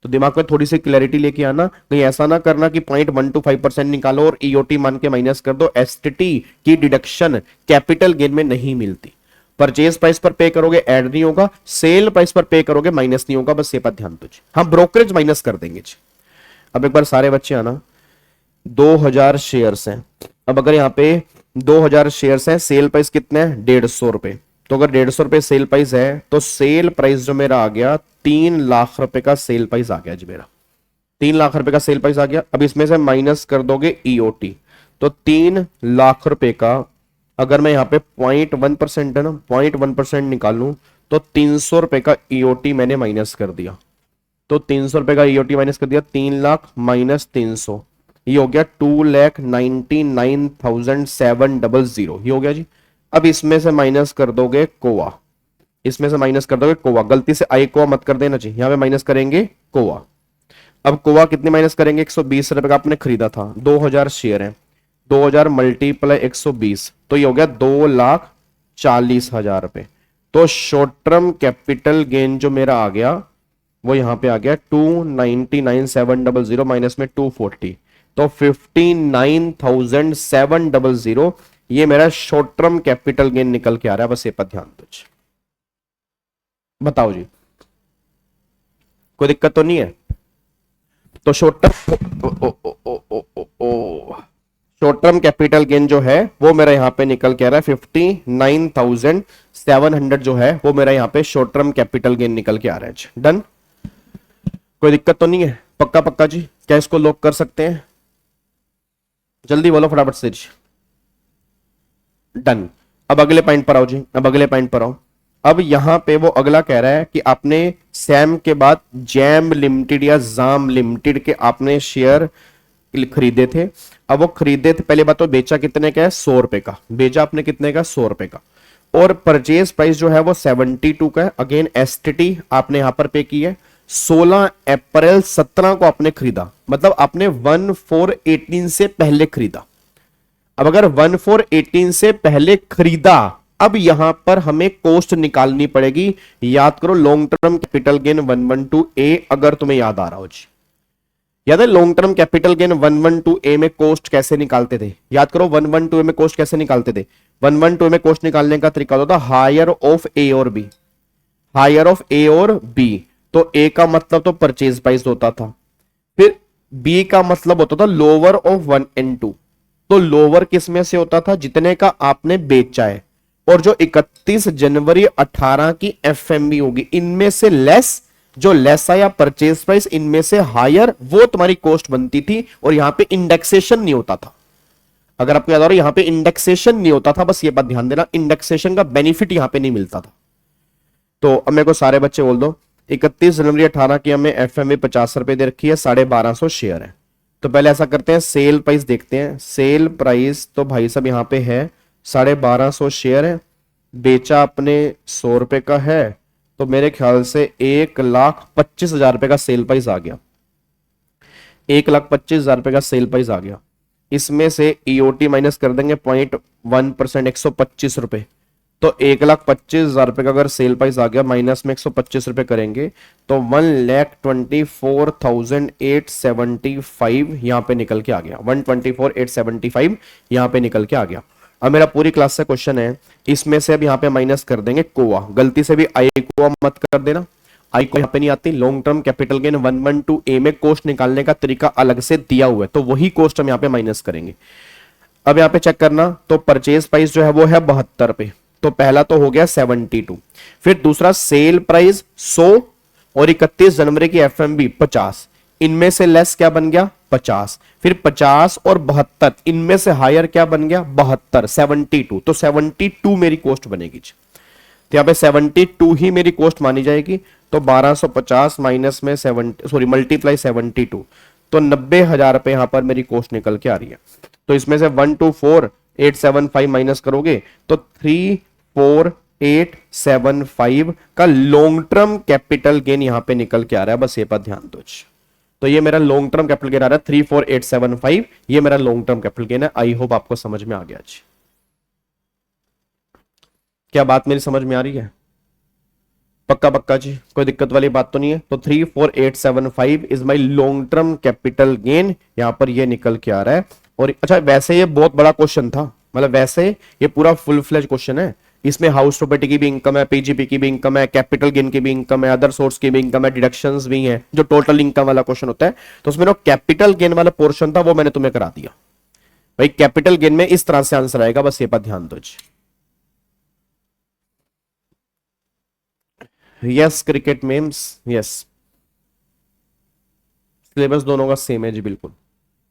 तो दिमाग में थोड़ी सी क्लैरिटी लेके आना, कहीं ऐसा ना करना कि 0.125% निकालो और ईओटी मान के माइनस कर दो। एसटीटी की डिडक्शन कैपिटल गेन में नहीं मिलती। परचेज प्राइस पर पे करोगे ऐड नहीं होगा, सेल प्राइस पर पे करोगे माइनस नहीं होगा, बस ये बात ध्यान दो। हाँ, ब्रोकरेज माइनस कर देंगे जी। अब एक बार सारे बच्चे आना, 2000 शेयर्स हैं। अब अगर यहाँ पे 2000 शेयर्स हैं, सेल प्राइस कितने हैं? 150 रुपए। तो अगर 150 रुपए सेल प्राइस है तो सेल प्राइस जो मेरा आ गया 3 लाख रुपए का सेल प्राइस आ गया जी मेरा। 3 लाख रुपए का सेल प्राइस आ गया। अब इसमें से माइनस कर दोगे ईओटी, तो 3 लाख रुपए का अगर मैं यहाँ पे 0.1% है ना, 0.1% निकालूं तो 300 रुपए का ईओटी मैंने माइनस कर दिया। तो 300 रुपए का ईओटी माइनस कर दिया, 3 लाख माइनस 300, ये हो गया 2,99,700, ये हो गया जी। अब इसमें से माइनस कर दोगे कोवा, इसमें से माइनस कर दोगे कोवा, गलती से आई कोवा मत कर देना चाहिए, यहां पे माइनस करेंगे कोवा। अब कोवा कितने माइनस करेंगे? 120 रुपए का आपने खरीदा था, 2000 शेयर है, 2000 मल्टीप्लाई 120, तो ये हो गया 2,40,000 रुपए। तो शॉर्ट टर्म कैपिटल गेन जो मेरा आ गया वो यहां पे आ गया 299,700 माइनस में 240, तो 59,700, ये मेरा शॉर्ट टर्म कैपिटल गेन निकल के आ रहा है, बस ये पर ध्यान दो। बताओ जी, कोई दिक्कत तो नहीं है? तो शॉर्ट टर्म कैपिटल गेन जो है वो मेरा यहां पे निकल के आ रहा है 59,700 जो है वो मेरा यहां पे शॉर्ट टर्म कैपिटल गेन निकल के आ रहा है। डन, कोई दिक्कत तो नहीं है? पक्का पक्का जी, क्या इसको लॉक कर सकते हैं? जल्दी बोलो फटाफट से जी। डन। अब अगले पॉइंट पर आओ जी, अब अगले पॉइंट पर आओ। अब यहां पे वो अगला कह रहा है कि आपने सैम के बाद जैम लिमिटेड या जाम लिमिटेड के आपने शेयर खरीदे थे। अब वो खरीदे थे, पहले बात तो बेचा कितने का है? 100 रुपए का बेचा आपने, कितने का? 100 रुपए का। और परचेज प्राइस जो है वो 72 का है। अगेन एसटीटी आपने यहां पर पे की है। 16 अप्रैल 17 को आपने खरीदा, मतलब आपने 1/4/18 से पहले खरीदा। अब अगर 1/4/18 से पहले खरीदा, अब यहां पर हमें कॉस्ट निकालनी पड़ेगी। याद करो long term capital gain 112A, अगर तुम्हें याद आ रहा हो जी, याद है long term capital gain 112A में कॉस्ट कैसे निकालते थे? याद करो 112A में कॉस्ट कैसे निकालते थे? 112A में कॉस्ट निकालने का तरीका होता था हायर ऑफ ए और बी, हायर ऑफ ए और बी। तो ए का मतलब तो परचेज प्राइस होता था, फिर बी का मतलब होता था लोअर ऑफ 1 and 2। तो लोअर किस में से होता था? जितने का आपने बेचा है। और जो 31 जनवरी 18 की एफएमबी होगी, इनमें से लेस जो लेस आया परचेज प्राइस, इनमें से हायर वो तुम्हारी कॉस्ट बनती थी। और यहां पे इंडेक्सेशन नहीं होता था। अगर आपको याद आ रहा है, यहां पे इंडेक्सेशन नहीं होता था, बस ये बात ध्यान देना, इंडेक्सेशन का बेनिफिट यहां पे नहीं मिलता था। तो अब मेरे को सारे बच्चे बोल दो, 31 जनवरी 18 की हमें एफएमए 50 रुपए दे रखी है, 1250 शेयर है। तो पहले ऐसा करते हैं, सेल प्राइस देखते हैं। सेल प्राइस तो भाई साहब यहां पे है 1250 शेयर है, बेचा अपने 100 रुपए का है, तो मेरे ख्याल से 1,25,000 रुपए का सेल प्राइस आ गया। 1,25,000 रुपए का सेल प्राइस आ गया। इसमें से ईओटी माइनस कर देंगे 0.1%, 125 रुपए। तो 1,25,000 रुपए का अगर सेल प्राइस आ गया, माइनस में 125 रुपए करेंगे तो 1,24,875 यहां पे निकल के आ गया। 1,24,875 यहां पे निकल के आ गया। अब मेरा पूरी क्लास से क्वेश्चन है, इसमें से अब यहां पे माइनस कर देंगे कोआ। गलती से भी आई कोआ मत कर देना, आई को यहां पे नहीं आती। Long term capital gain 112A में कोस्ट निकालने का तरीका अलग से दिया हुआ है, तो वही कोस्ट हम यहां पे माइनस करेंगे। अब यहां पे चेक करना, तो परचेज प्राइस जो है वो है 72 पे, तो पहला तो हो गया 72। फिर दूसरा सेल प्राइस 100 और 31 जनवरी की एफएमबी 50, इनमें से लेस क्या बन गया 50। फिर 50 और 72, इनमें से हायर क्या बन गया 72, 72। तो 72 मेरी कॉस्ट बनेगी। तो यहां पे 72 ही मेरी कॉस्ट मानी जाएगी। तो 1250 माइनस में 70, सॉरी मल्टीप्लाई 72, तो 90,000 रुपए यहां पर मेरी कॉस्ट निकल के आ रही है। तो इसमें से 124,875 माइनस करोगे तो 34,875 का लॉन्ग टर्म कैपिटल गेन यहां पे निकल के आ रहा है। बस ये पर ध्यान दो। तो ये मेरा लॉन्ग टर्म कैपिटल गेन आ रहा है 34,875, ये मेरा लॉन्ग टर्म कैपिटल गेन है। आई होप आपको समझ में आ गया। आज क्या बात मेरी समझ में आ रही है? पक्का पक्का जी, कोई दिक्कत वाली बात तो नहीं है। तो 34,875 is my long term capital gain, यहां पर ये निकल के आ रहा है। और अच्छा, वैसे ये बहुत बड़ा क्वेश्चन था, मतलब वैसे ये पूरा फुल फ्लेज क्वेश्चन है। इसमें हाउस प्रॉपर्टी की भी इनकम है, पीजीपी की भी इनकम है, कैपिटल गेन की भी इनकम है, अदर सोर्स की भी इनकम है, डिडक्शंस भी हैं, जो टोटल इनकम वाला क्वेश्चन होता है। तो उसमें जो कैपिटल गेन वाला पोर्शन था वो मैंने तुम्हें करा दिया भाई। कैपिटल गेन में इस तरह से आंसर आएगा, बस ये पर ध्यान दो जी। Yes cricket memes, yes syllabus दोनों का सेम है जी, बिल्कुल।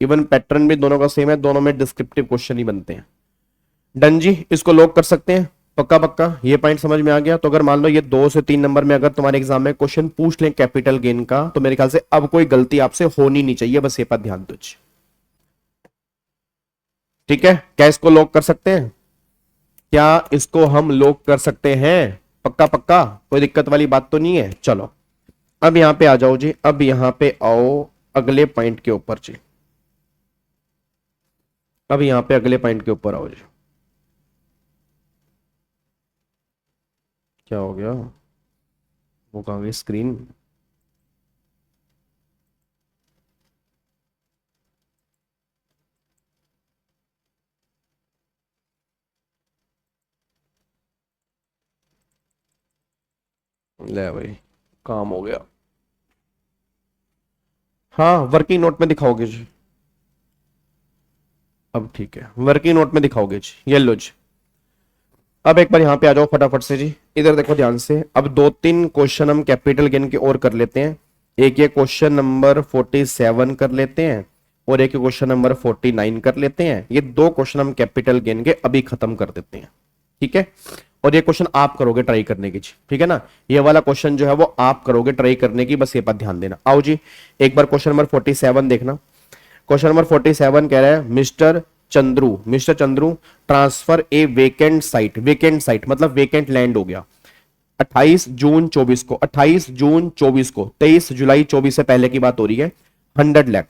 इवन पैटर्न भी दोनों का सेम है, दोनों में डिस्क्रिप्टिव क्वेश्चन ही बनते हैं। डन जी, इसको लॉक कर सकते हैं। पक्का पक्का ये पॉइंट समझ में आ गया। तो अगर मान लो ये 2 से 3 नंबर में अगर तुम्हारे एग्जाम में क्वेश्चन पूछ लें कैपिटल गेन का, तो मेरे ख्याल से अब कोई गलती आपसे होनी नहीं चाहिए। बस ये पर ध्यान दो। ठीक है, क्या इसको लॉक कर सकते हैं? क्या इसको हम लॉक कर सकते हैं? पक्का पक्का, कोई दिक्कत वाली बात तो नहीं है। चलो अब यहां पे आ जाओ जी। अब यहां पे आओ अगले पॉइंट के ऊपर जी। अब यहां पे अगले पॉइंट के ऊपर आओ जी। क्या हो गया? वो कहां गई स्क्रीन? ले भाई, काम हो गया। हाँ, वर्किंग नोट में दिखाओगे जी। अब ठीक है, वर्किंग नोट में दिखाओगे जी। ये लो जी। अब एक बार यहां पे आ जाओ फटाफट से जी, इधर देखो ध्यान से। अब 2-3 क्वेश्चन हम कैपिटल गेन के और कर लेते हैं। एक ये क्वेश्चन नंबर 47 कर लेते हैं और एक क्वेश्चन नंबर 49 कर लेते हैं। ये 2 क्वेश्चन हम कैपिटल गेन के अभी खत्म कर देते हैं, ठीक है। और ये क्वेश्चन आप करोगे ट्राई करने की, ठीक है ना। ये वाला क्वेश्चन जो है वो आप करोगे ट्राई करने की, बस ये बात ध्यान देना। आओ जी, एक बार क्वेश्चन नंबर 47 देखना। क्वेश्चन नंबर 47 कह रहा है मिस्टर चंद्रू ट्रांसफर ए वेकेंट साइट। वेकेंट साइट मतलब वेकेंट लैंड हो गया 28 जून 24 को, 28 जून 24 को, 23 जुलाई 24 से पहले की बात हो रही है। 100 lakh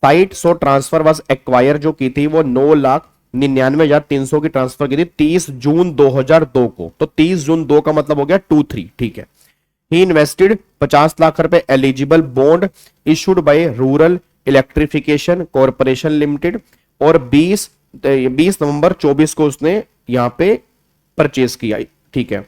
site so transfer was acquire, जो की थी वो 9,99,300 की ट्रांसफर की थी 30 जून 2002 को। तो 30 जून 2 का मतलब हो गया 23, ठीक है। ही इन्वेस्टेड 50 लाख रुपए eligible bond issued by rural electrification corporation limited, और 20 नवंबर 24 को उसने यहां पे परचेज किया, ठीक है।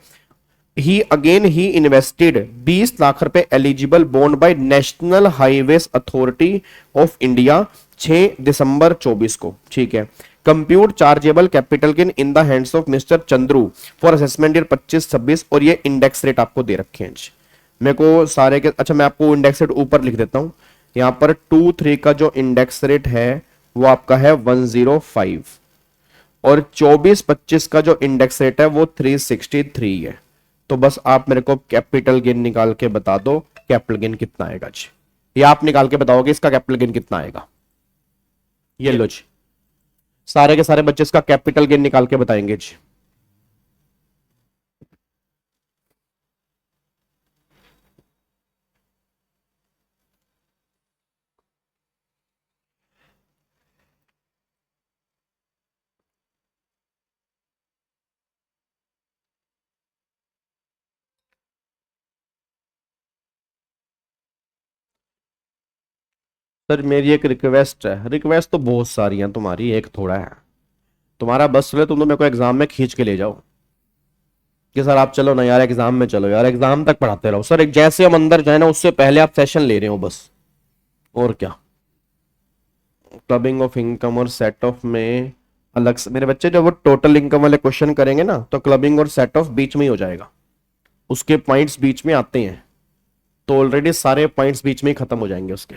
ही इन्वेस्टेड 20 लाख रुपए eligible bond by national highways authority of India 6 दिसंबर 24 को, ठीक है। Compute chargeable capital gain in the hands of mister Chandru for assessment year 25-26, और ये इंडेक्स रेट आपको दे रखे हैं जी। मेरे को सारे के, अच्छा मैं आपको इंडेक्स रेट ऊपर लिख देता हूं। यहां पर 2-3 का जो इंडेक्स रेट है वो आपका है 105, और 24-25 का जो इंडेक्स रेट है वो 363 है। तो बस आप मेरे को कैपिटल गेन निकाल के बता दो, कैपिटल गेन कितना आएगा जी। ये आप निकाल के बताओगे इसका कैपिटल गेन कितना आएगा। ये लो जी, सारे के सारे बच्चे इसका कैपिटल गेन निकाल के बताएंगे जी। सर मेरी एक रिक्वेस्ट है, रिक्वेस्ट तो बहुत सारी हैं तुम्हारी, एक थोड़ा है। तुम्हारा बस चले तुम तो मेरे को एग्जाम में खींच के ले जाओ कि सर आप चलो ना यार, एग्जाम में चलो यार, एग्जाम तक पढ़ाते रहो सर। एक जैसे हम अंदर जाए ना उससे पहले आप सेशन ले रहे हो बस, और क्या। क्लबिंग ऑफ इनकम और सेट ऑफ में अलग से मेरे बच्चे, जब वो टोटल इनकम वाले क्वेश्चन करेंगे ना तो क्लबिंग और सेट ऑफ बीच में ही हो जाएगा, उसके पॉइंट्स बीच में आते हैं, तो ऑलरेडी सारे पॉइंट्स बीच में ही खत्म हो जाएंगे उसके।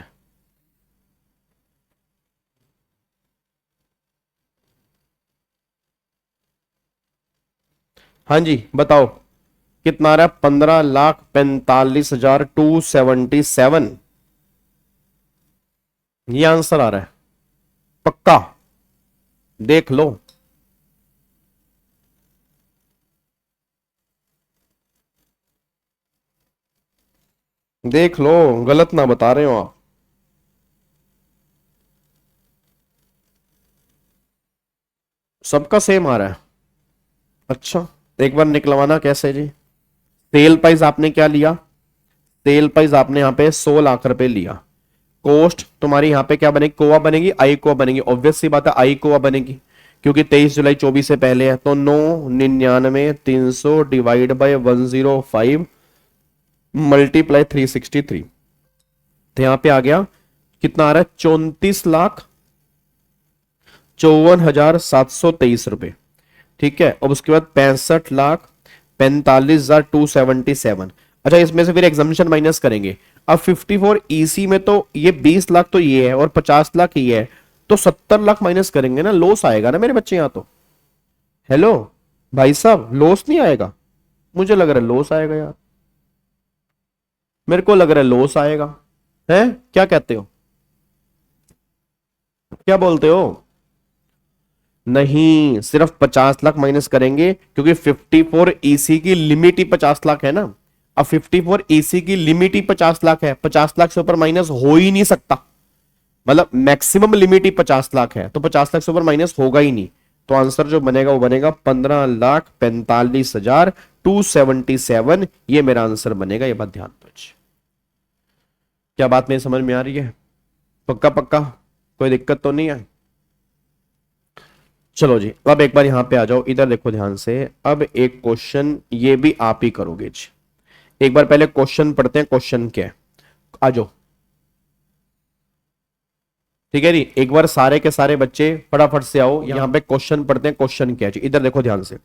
हाँ जी बताओ कितना आ रहा है। 15,45,277 ये आंसर आ रहा है पक्का, देख लो। देख लो, गलत ना बता रहे हो आप। सबका सेम आ रहा है। अच्छा एक बार निकलवाना कैसे जी। सेल प्राइस आपने क्या लिया, सेल प्राइस आपने यहाँ पे 100 लाख रुपए लिया। कॉस्ट तुम्हारी यहाँ पे क्या बनेगी, कोआ बनेगी, आई कोआ बनेगी। ऑब्वियस सी बात है आई कोआ बनेगी क्योंकि 23 जुलाई 24 से पहले है। तो 9,99,300 डिवाइड बाय 105 मल्टीप्लाई 363, तो यहाँ पे आ गया कितना आ रहा है 34,54,723 रुपए। ठीक है, अब उसके बाद 65,45,277। अच्छा इसमें से फिर एग्जामिनेशन माइनस करेंगे। अब 54 ईसी में तो ये 20 लाख तो ये है और 50 लाख ये है, तो 70 लाख माइनस करेंगे ना, लॉस आएगा ना मेरे बच्चे यहाँ तो। हेलो भाई साहब, लॉस नहीं आएगा? मुझे लग रहा है लॉस आएगा यार, मेरे को लग रहा है लॉस आएगा। है क्या कहते हो, क्या बोलते हो? नहीं, सिर्फ 50 लाख माइनस करेंगे क्योंकि 54 ईसी की लिमिट ही 50 लाख है ना। अब 54 ईसी की लिमिट ही 50 लाख है, 50 लाख से ऊपर माइनस हो ही नहीं सकता। मतलब मैक्सिमम लिमिट ही 50 लाख है, तो 50 लाख से ऊपर माइनस होगा ही नहीं। तो आंसर जो बनेगा वो बनेगा 15,45,277। ये मेरा आंसर बनेगा, ये बात ध्यान दो। क्या बात मेरी समझ में आ रही है? पक्का पक्का, कोई दिक्कत तो नहीं है? चलो जी, अब एक बार यहां पे आ जाओ, इधर देखो ध्यान से। अब एक क्वेश्चन ये भी आप ही करोगे जी। एक बार पहले क्वेश्चन पढ़ते हैं, क्वेश्चन क्या है, आ जाओ। ठीक है जी, एक बार सारे के सारे बच्चे फटाफट से आओ, यहां पे क्वेश्चन पढ़ते हैं। क्वेश्चन क्या है जी, इधर देखो ध्यान से।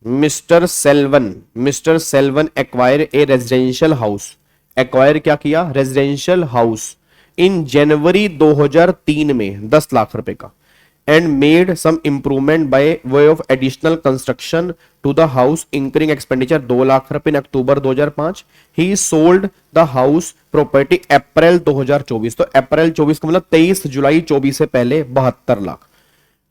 Mister Selvan acquire a residential house. Acquire क्या किया? रेजिडेंशियल हाउस इन जनवरी 2003 में 10 लाख रुपए का, and made some improvement by way of additional construction to the house incurring expenditure 2 lakh रुपए in October 2005। He sold the house property April 2024। तो अप्रैल 24 का मतलब 23 जुलाई 24 से पहले 72 लाख।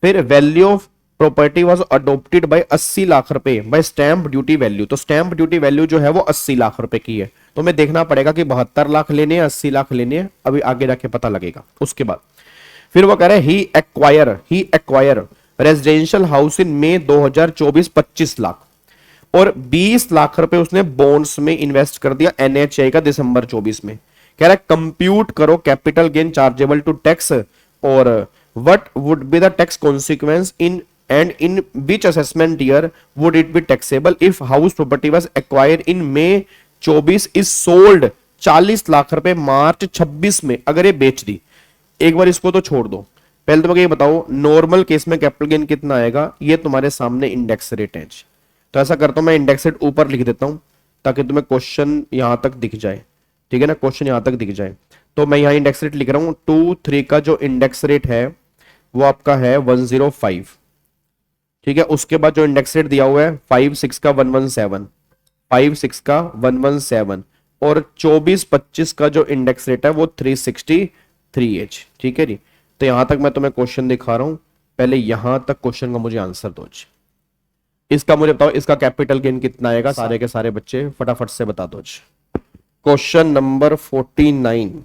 फिर value of property was adopted by 80 lakh रुपए बाय स्टैंप ड्यूटी वैल्यू। तो स्टैंप ड्यूटी वैल्यू जो है वो 80 लाख रुपए की है। तो मैं देखना पड़ेगा कि 72 लाख लेने हैं 80 लाख लेने हैं, अभी आगे जाके पता लगेगा। उसके बाद फिर वो कह रहे हैं ही एक्वायर रेजिडेंशियल हाउस इन मे 2024 25 लाख, और 20 लाख रुपए उसने बॉन्ड्स में इन्वेस्ट कर दिया एनएचए का दिसंबर 24 में। कह रहा है कंप्यूट करो capital gain chargeable to tax, और what would be the tax consequence in and in which assessment year would it be taxable if house property was acquired in May 24 is sold 40 lakh रुपए मार्च 26 में। अगर ये बेच दी, एक बार इसको तो छोड़ दो, पहले तो मैं ये बताओ नॉर्मल केस में कैपिटल गेन कितना आएगा, ये तुम्हारे सामने इंडेक्स रेट है। तो ऐसा करता हूं मैं इंडेक्स रेट ऊपर लिख देता हूं ताकि तुम्हें क्वेश्चन यहां तक दिख जाए, ठीक है ना, क्वेश्चन यहां तक दिख जाए। तो मैं यहां इंडेक्स रेट लिख रहा हूं, 2 3 का जो इंडेक्स रेट है वो आपका है 105, ठीक है। उसके बाद जो इंडेक्स रेट दिया हुआ है 5 6 का 117, 5 6 का 117, और 24 25 का जो इंडेक्स रेट है वो 363H, ठीक है जी। तो यहां तक मैं तुम्हें क्वेश्चन दिखा रहा हूं, पहले यहां तक क्वेश्चन का मुझे आंसर दो जी। इसका मुझे बताओ इसका कैपिटल गेन कितना आएगा, सारे के सारे बच्चे फटाफट से बता दो जी। Question number 49,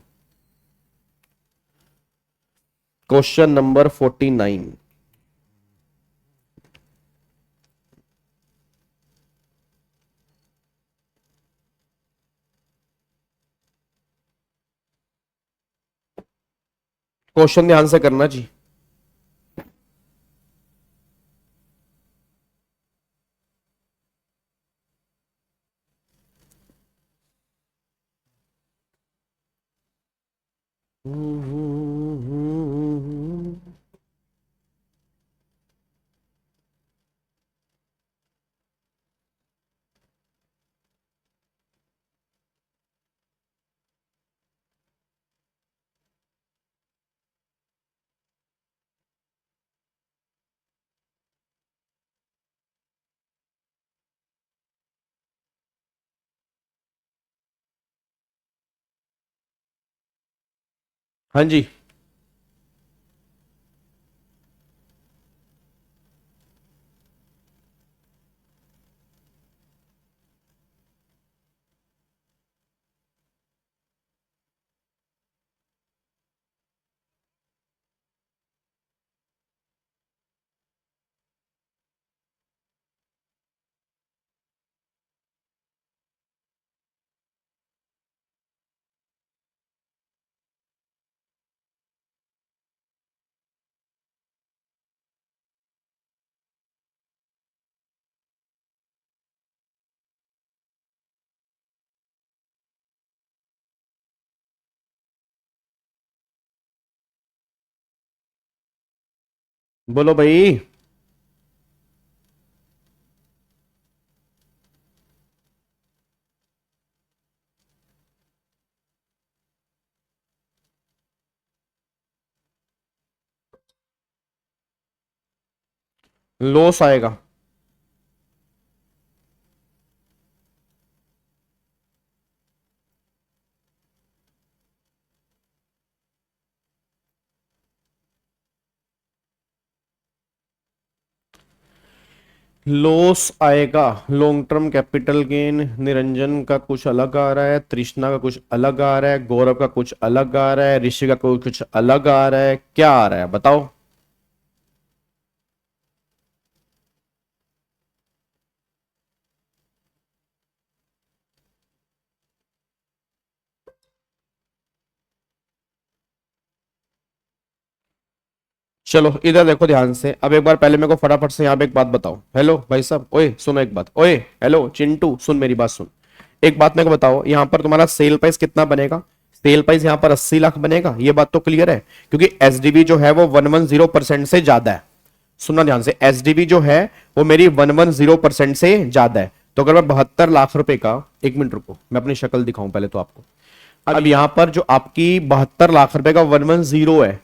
question number 49। Question ध्यान से करना जी। हाँ जी, बोलो भाई। लॉस आएगा, लॉस आएगा। Long term capital gain Niranjan का कुछ अलग आ रहा है, तृष्णा का कुछ अलग आ रहा है, गौरव का कुछ अलग आ रहा है, ऋषि का कुछ अलग आ रहा है, क्या आ रहा है बताओ। चलो इधर देखो ध्यान से, अब एक बार पहले मेरे को फटाफट से यहाँ पे एक बात बताओ। हेलो भाई साहब, ओए सुनो एक बात, ओए हेलो चिंटू सुन मेरी बात सुन। एक बात मेरे को बताओ, यहाँ पर तुम्हारा सेल प्राइस कितना बनेगा? सेल प्राइस यहाँ पर 80 लाख बनेगा, ये बात तो क्लियर है, क्योंकि एसडीबी जो है वो 110% से ज्यादा है। सुनना ध्यान से, एसडीबी जो है वो मेरी 110% से ज्यादा है। तो अगर मैं 72 लाख रुपए का, एक मिनट रुको मैं अपनी शक्ल दिखाऊं पहले तो आपको। अब यहां पर जो आपकी 72 लाख रुपए का 110 है,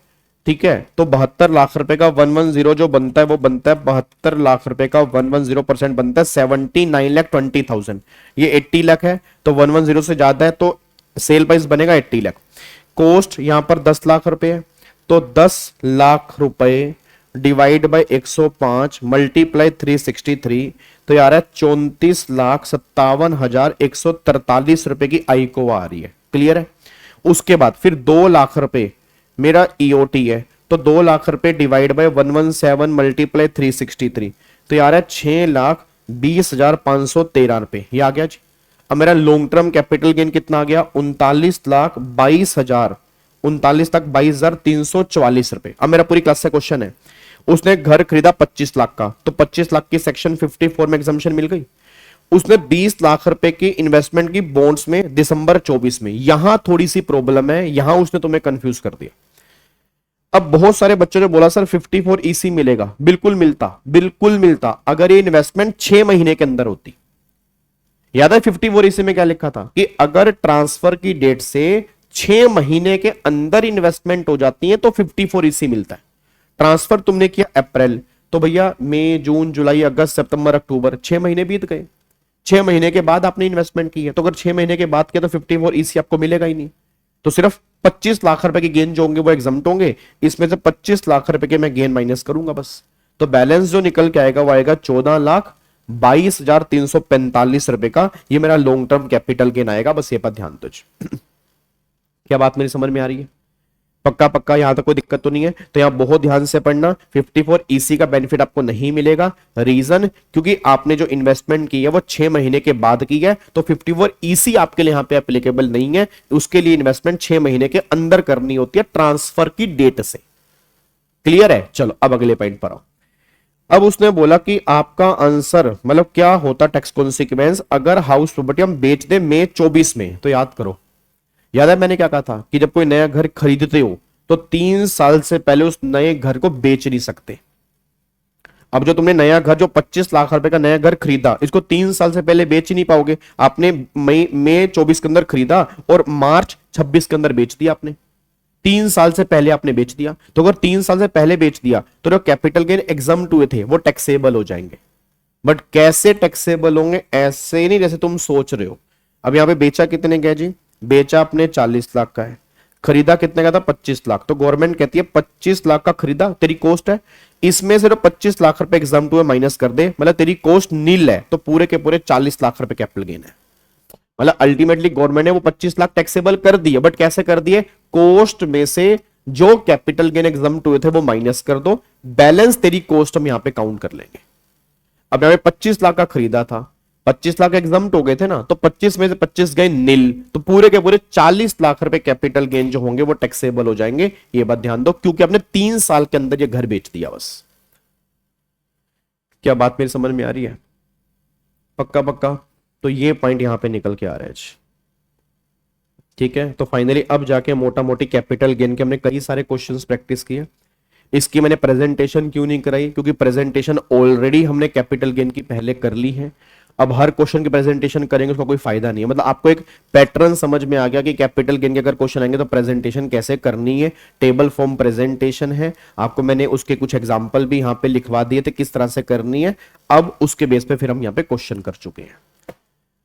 ठीक है, तो 72 लाख रुपए का 110 जो बनता है वो बनता है 72 लाख रुपए का 110% बनता है 79,20,000। ये 80 लाख है तो 110 से ज्यादा है तो सेल प्राइस बनेगा 80 लाख। कॉस्ट यहां पर 10 लाख रुपए है, तो 10 लाख रुपए डिवाइड बाय 105 मल्टीप्लाई 363, तो यार है 34,57,143 रुपए की आई को आ रही है। क्लियर है? उसके बाद फिर 2 लाख रुपए मेरा ईओटी है, तो 2 लाख रुपए डिवाइड बाय 117 मल्टीप्लाई 363, तो यार है 6,20,513 रुपए, ये आ गया जी। अब मेरा लॉन्ग टर्म कैपिटल गेन कितना आ गया? 39,22,344 रुपए। अब मेरा पूरी क्लास से क्वेश्चन है, उसने घर खरीदा 25 लाख का, तो 25 लाख की सेक्शन 54 में एग्जम्पशन मिल गई। उसने 20 लाख रुपए की इन्वेस्टमेंट की बॉन्ड्स में दिसंबर 24 में, यहां थोड़ी सी प्रॉब्लम है, यहां उसने तुम्हें कंफ्यूज कर दिया। अब बहुत सारे बच्चों ने बोला सर 54 ईसी मिलेगा, बिल्कुल मिलता, बिल्कुल मिलता, अगर ये इन्वेस्टमेंट 6 महीने के अंदर होती। याद है 54 ईसी में क्या लिखा था कि अगर ट्रांसफर की डेट से 6 महीने के अंदर इन्वेस्टमेंट हो जाती है तो 54 ईसी मिलता है। ट्रांसफर तुमने किया अप्रैल, तो भैया मई जून जुलाई अगस्त सितंबर अक्टूबर 6 महीने बीत गए। 6 महीने के बाद आपने इन्वेस्टमेंट की है, तो अगर 6 महीने के बाद किया तो 54 ईसी आपको मिलेगा ही नहीं। तो सिर्फ 25 लाख रुपए के गेन जो होंगे वो एग्जम्प्ट होंगे, इसमें से 25 लाख रुपए के मैं गेन माइनस करूंगा बस। तो बैलेंस जो निकल के आएगा वो आएगा 14,22,345 रुपए का। ये मेरा लॉन्ग टर्म कैपिटल गेन आएगा, बस ये पर ध्यान दो। क्या बात मेरी समझ में आ रही है? पक्का पक्का, यहां तक कोई दिक्कत तो नहीं है? तो यहां बहुत ध्यान से पढ़ना, 54 ईसी का बेनिफिट आपको नहीं मिलेगा। रीजन, क्योंकि आपने जो इन्वेस्टमेंट की है वो 6 महीने के बाद की है, तो 54 ईसी आपके लिए यहां पे एप्लीकेबल नहीं है। उसके लिए इन्वेस्टमेंट 6 महीने के अंदर करनी होती है ट्रांसफर की डेट से। क्लियर है? चलो अब अगले पॉइंट पर आओ। अब उसने बोला कि आपका आंसर मतलब क्या होता टैक्स कॉन्सिक्वेंस अगर हाउस प्रॉपर्टी हम बेच दे मई 24 में। तो याद करो, याद है मैंने क्या कहा था कि जब कोई नया घर खरीदते हो तो 3 साल से पहले उस नए घर को बेच नहीं सकते। अब जो तुमने नया घर, जो 25 लाख रुपए का नया घर खरीदा, इसको 3 साल से पहले बेच ही नहीं पाओगे। आपने मई 24 के अंदर खरीदा और मार्च 26 के अंदर बेच दिया आपने, 3 साल से पहले आपने बेच दिया। तो अगर 3 साल से पहले बेच दिया तो जो कैपिटल गेन एग्जम्प्ट हुए थे वो टैक्सेबल हो जाएंगे। बट कैसे टैक्सेबल होंगे? ऐसे नहीं जैसे तुम सोच रहे हो। अब यहां पे बेचा कितने का जी? बेचा अपने 40 लाख का है, खरीदा कितने का था? 25 लाख। तो गवर्नमेंट कहती है 25 लाख का खरीदा, तेरी कॉस्ट है, इसमें से 25 लाख रुपए एग्जाम्प्ट हुए माइनस कर दे, मतलब तेरी कॉस्ट नील है, तो पूरे के पूरे 40 लाख रुपए कैपिटल गेन है। मतलब अल्टीमेटली गवर्नमेंट ने वो 25 लाख टैक्सेबल कर दिए, बट कैसे कर दिए? कॉस्ट में से जो कैपिटल गेन एग्जाम्प्ट हुए थे वो माइनस कर दो, बैलेंस तेरी कॉस्ट हम यहां पे काउंट कर लेंगे। अब यहां पे 25 लाख का खरीदा था, 25 लाख एग्जाम्प्ट हो गए थे ना, तो 25 में से 25 गए नील, तो पूरे के पूरे 40 लाख रुपए कैपिटल गेन जो होंगे वो टैक्सेबल हो जाएंगे। ये बात ध्यान दो, क्योंकि आपने 3 साल के अंदर ये घर बेच दिया बस। क्या बात मेरी समझ में आ रही है? पक्का पक्का। तो ये पॉइंट यहां पे निकल के आ रहा है। ठीक है, तो फाइनली अब जाके मोटा मोटी कैपिटल गेन के हमने कई सारे क्वेश्चंस प्रैक्टिस किए। इसकी मैंने प्रेजेंटेशन क्यों नहीं कराई? क्योंकि प्रेजेंटेशन ऑलरेडी हमने कैपिटल गेन की पहले कर ली है। अब हर क्वेश्चन की प्रेजेंटेशन करेंगे उसका कोई फायदा नहीं है। मतलब आपको एक पैटर्न समझ में आ गया कि कैपिटल गेन के अगर क्वेश्चन आएंगे तो प्रेजेंटेशन कैसे करनी है। टेबल फॉर्म प्रेजेंटेशन है, आपको मैंने उसके कुछ एग्जांपल भी यहाँ पे लिखवा दिए थे किस तरह से करनी है। अब उसके बेस पे फिर हम यहाँ पे क्वेश्चन कर चुके हैं।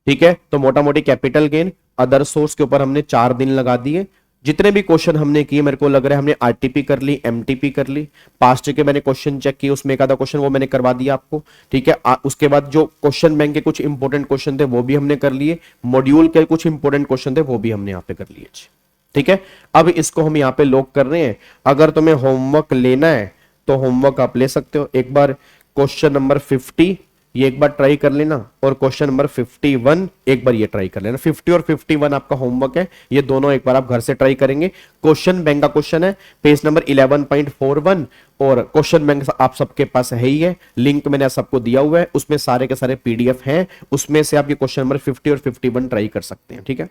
ठीक है, तो मोटा मोटी कैपिटल गेन अदर सोर्स के ऊपर हमने 4 दिन लगा दिए। जितने भी क्वेश्चन हमने किए मेरे को लग रहा है हमने आरटीपी कर ली, एमटीपी कर ली, पास्ट के मैंने क्वेश्चन चेक किए, उसमें एक आधा क्वेश्चन वो मैंने करवा दिया आपको। ठीक है, उसके बाद जो क्वेश्चन बैंक के कुछ इंपॉर्टेंट क्वेश्चन थे वो भी हमने कर लिए, मॉड्यूल के कुछ इंपॉर्टेंट क्वेश्चन थे वो भी हमने यहाँ पे कर लिए। ठीक है, अब इसको हम यहाँ पे लॉक कर रहे हैं। अगर तुम्हें होमवर्क लेना है तो होमवर्क आप ले सकते हो। एक बार क्वेश्चन नंबर 50 ये एक बार ट्राई कर लेना, और क्वेश्चन नंबर 51 एक बार ये ट्राई कर लेना। 50 और 51 आपका होमवर्क है, ये दोनों एक बार आप घर से ट्राई करेंगे। क्वेश्चन बैंक का क्वेश्चन है पेज नंबर 11.41, और क्वेश्चन बैंक आप सबके पास है ही है, लिंक मैंने सबको दिया हुआ है, उसमें सारे के सारे पीडीएफ हैं, उसमें से आप ये क्वेश्चन नंबर 50 और 51 ट्राई कर सकते हैं। ठीक है,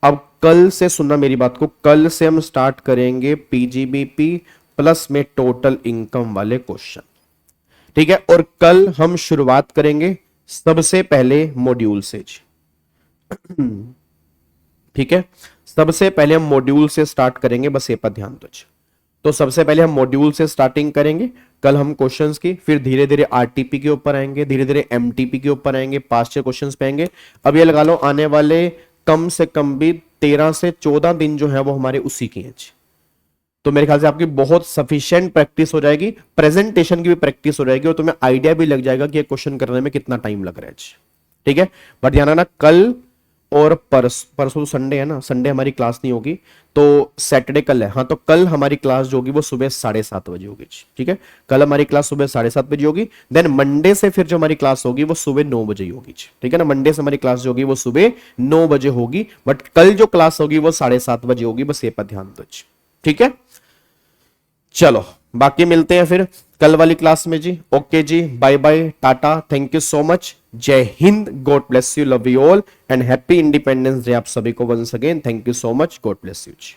अब कल से सुनना मेरी बात को, कल से हम स्टार्ट करेंगे पीजीबीपी प्लस में टोटल इनकम वाले क्वेश्चन। ठीक है, और कल हम शुरुआत करेंगे सबसे पहले मॉड्यूल से। ठीक है, सबसे पहले हम मॉड्यूल से स्टार्ट करेंगे, बस ये पर ध्यान दो। तो सबसे पहले हम मॉड्यूल से स्टार्टिंग करेंगे कल हम क्वेश्चंस की, फिर धीरे धीरे आरटीपी के ऊपर आएंगे, धीरे धीरे एमटीपी के ऊपर आएंगे, पास्ट के क्वेश्चंस पे आएंगे। अब ये लगा लो आने वाले कम से कम भी 13 से 14 दिन जो है वो हमारे उसी की हैं। तो मेरे ख्याल से आपकी बहुत सफिशिएंट प्रैक्टिस हो जाएगी, प्रेजेंटेशन की भी प्रैक्टिस हो जाएगी, और तुम्हें आइडिया भी लग जाएगा कि ये क्वेश्चन करने में कितना टाइम लग रहा है। ठीक है, बट ध्यान रखना कल और परसों संडे है ना, संडे हमारी क्लास नहीं होगी, तो सैटरडे कल है। हाँ, तो कल हमारी क्लास जो होगी वो सुबह 7:30 बजे होगी। ठीक है, कल हमारी क्लास सुबह 7:30 बजे होगी। देन मंडे से फिर जो हमारी क्लास होगी वो सुबह 9 बजे होगी। ठीक है ना, मंडे से हमारी क्लास जो होगी वो सुबह 9 बजे होगी, बट कल जो क्लास होगी वो 7:30 बजे होगी, बस ये पर ध्यान दो। ठीक है, चलो बाकी मिलते हैं फिर कल वाली क्लास में जी। ओके जी, बाय बाय, टाटा, थैंक यू सो मच, जय हिंद, God bless you, love you all and happy independence day आप सभी को once again. Thank you so much, God bless you ji.